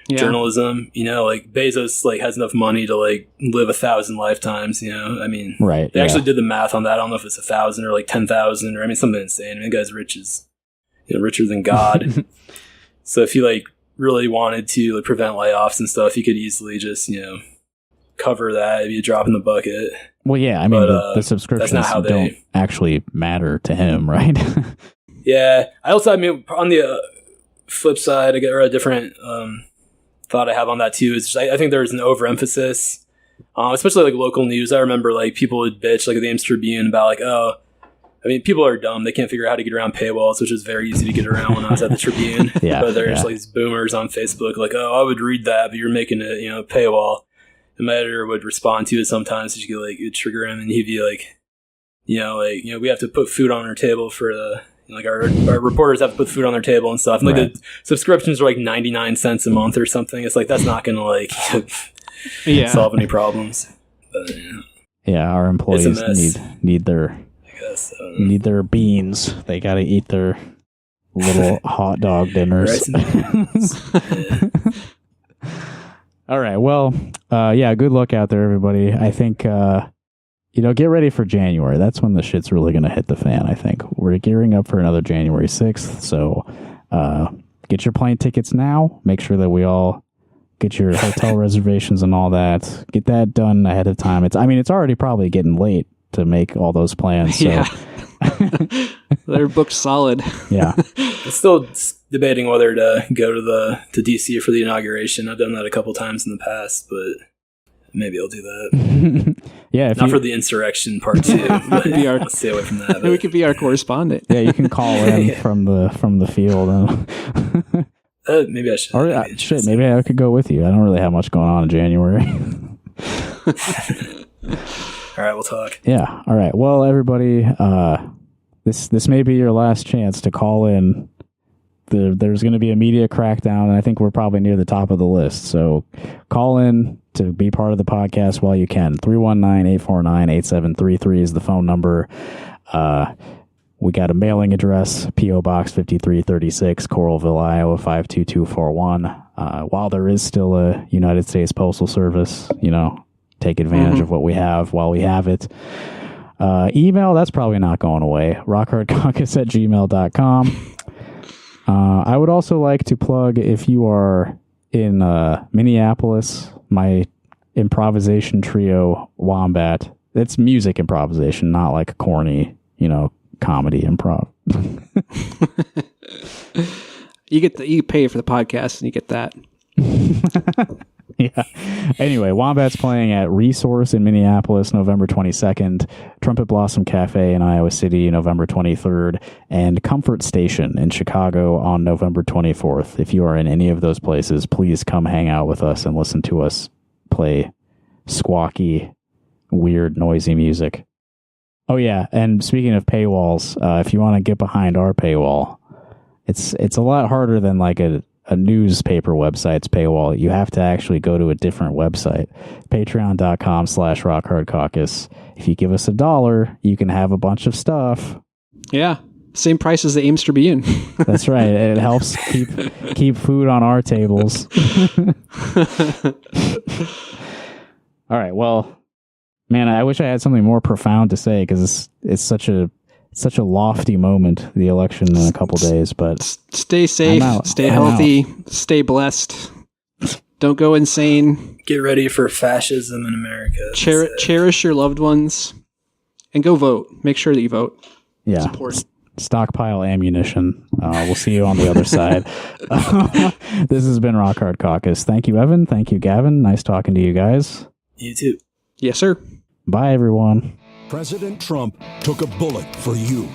journalism. Bezos has enough money to live 1,000 lifetimes. I mean, right? They actually did the math on that. I don't know if it's 1,000 or 10,000 or something insane. I mean, the guy's rich as richer than God. So if he really wanted to prevent layoffs and stuff, he could easily just cover that. It'd be a drop in the bucket. Well, yeah, I mean, the subscriptions don't actually matter to him, right? Yeah, I also, on the flip side, a different thought I have on that too is just, I think there's an overemphasis, especially local news. I remember people would bitch at the Ames Tribune about people are dumb. They can't figure out how to get around paywalls, which is very easy to get around when I was at the Tribune. But there's these boomers on Facebook I would read that, but you're making it paywall. And my editor would respond to it sometimes. She'd get it'd trigger him, and he'd be we have to put food on our table for the. Our reporters have to put food on their table and stuff. And the subscriptions are 99 cents a month or something. It's that's not going to solve any problems. But, yeah, our employees need their need their beans. They got to eat their little hot dog dinners. All right. Well, good luck out there, everybody. I think get ready for January. That's when the shit's really going to hit the fan, I think. We're gearing up for another January 6th. So get your plane tickets now. Make sure that we all get your hotel reservations and all that. Get that done ahead of time. It's already probably getting late to make all those plans. So. Yeah. They're booked solid. Yeah. I'm still debating whether to go to DC for the inauguration. I've done that a couple times in the past, but maybe I'll do that. Yeah, not for the insurrection part 2. But let's stay away from that. We could be our correspondent. Yeah, you can call in from the field. Maybe I should. Maybe I could go with you. I don't really have much going on in January. All right, we'll talk. Yeah. All right. Well, everybody, this may be your last chance to call in there's going to be a media crackdown, and I think we're probably near the top of the list. So call in to be part of the podcast while you can. 319-849-8733 is the phone number. We got a mailing address, P.O. Box 5336, Coralville, Iowa 52241. While there is still a United States Postal Service, take advantage of what we have while we have it. Email, that's probably not going away. rockhardcaucus@gmail.com. I would also like to plug, if you are in Minneapolis, my improvisation trio, Wombat. It's music improvisation, not like corny, comedy improv. You pay for the podcast and you get that. Yeah. Anyway, Wombat's playing at Resource in Minneapolis, November 22nd, Trumpet Blossom Cafe in Iowa City, November 23rd, and Comfort Station in Chicago on November 24th. If you are in any of those places, please come hang out with us and listen to us play squawky, weird, noisy music. Oh yeah, and speaking of paywalls, if you want to get behind our paywall, it's a lot harder than like a newspaper website's paywall. You have to actually go to a different website, patreon.com/rockhardcaucus. If you give us $1, you can have a bunch of stuff. Yeah, same price as the Ames Tribune. That's right. It helps keep food on our tables. All right. Well, man, I wish I had something more profound to say, because it's such a lofty moment, the election in a couple days. But stay safe, stay healthy, stay blessed. Don't go insane. Get ready for fascism in America. Cherish your loved ones, and go vote. Make sure that you vote. Yeah. It's important. Stockpile ammunition. We'll see you on the other side. This has been Rock Hard Caucus. Thank you, Evan. Thank you, Gavin. Nice talking to you guys. You too. Yes, sir. Bye, everyone. President Trump took a bullet for you.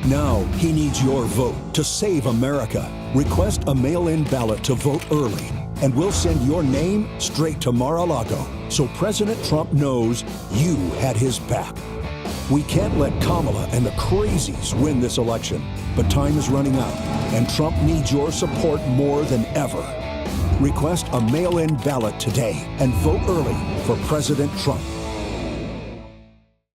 Now he needs your vote to save America. Request a mail-in ballot to vote early, and we'll send your name straight to Mar-a-Lago, so President Trump knows you had his back. We can't let Kamala and the crazies win this election, but time is running out, and Trump needs your support more than ever. Request a mail-in ballot today and vote early for President Trump.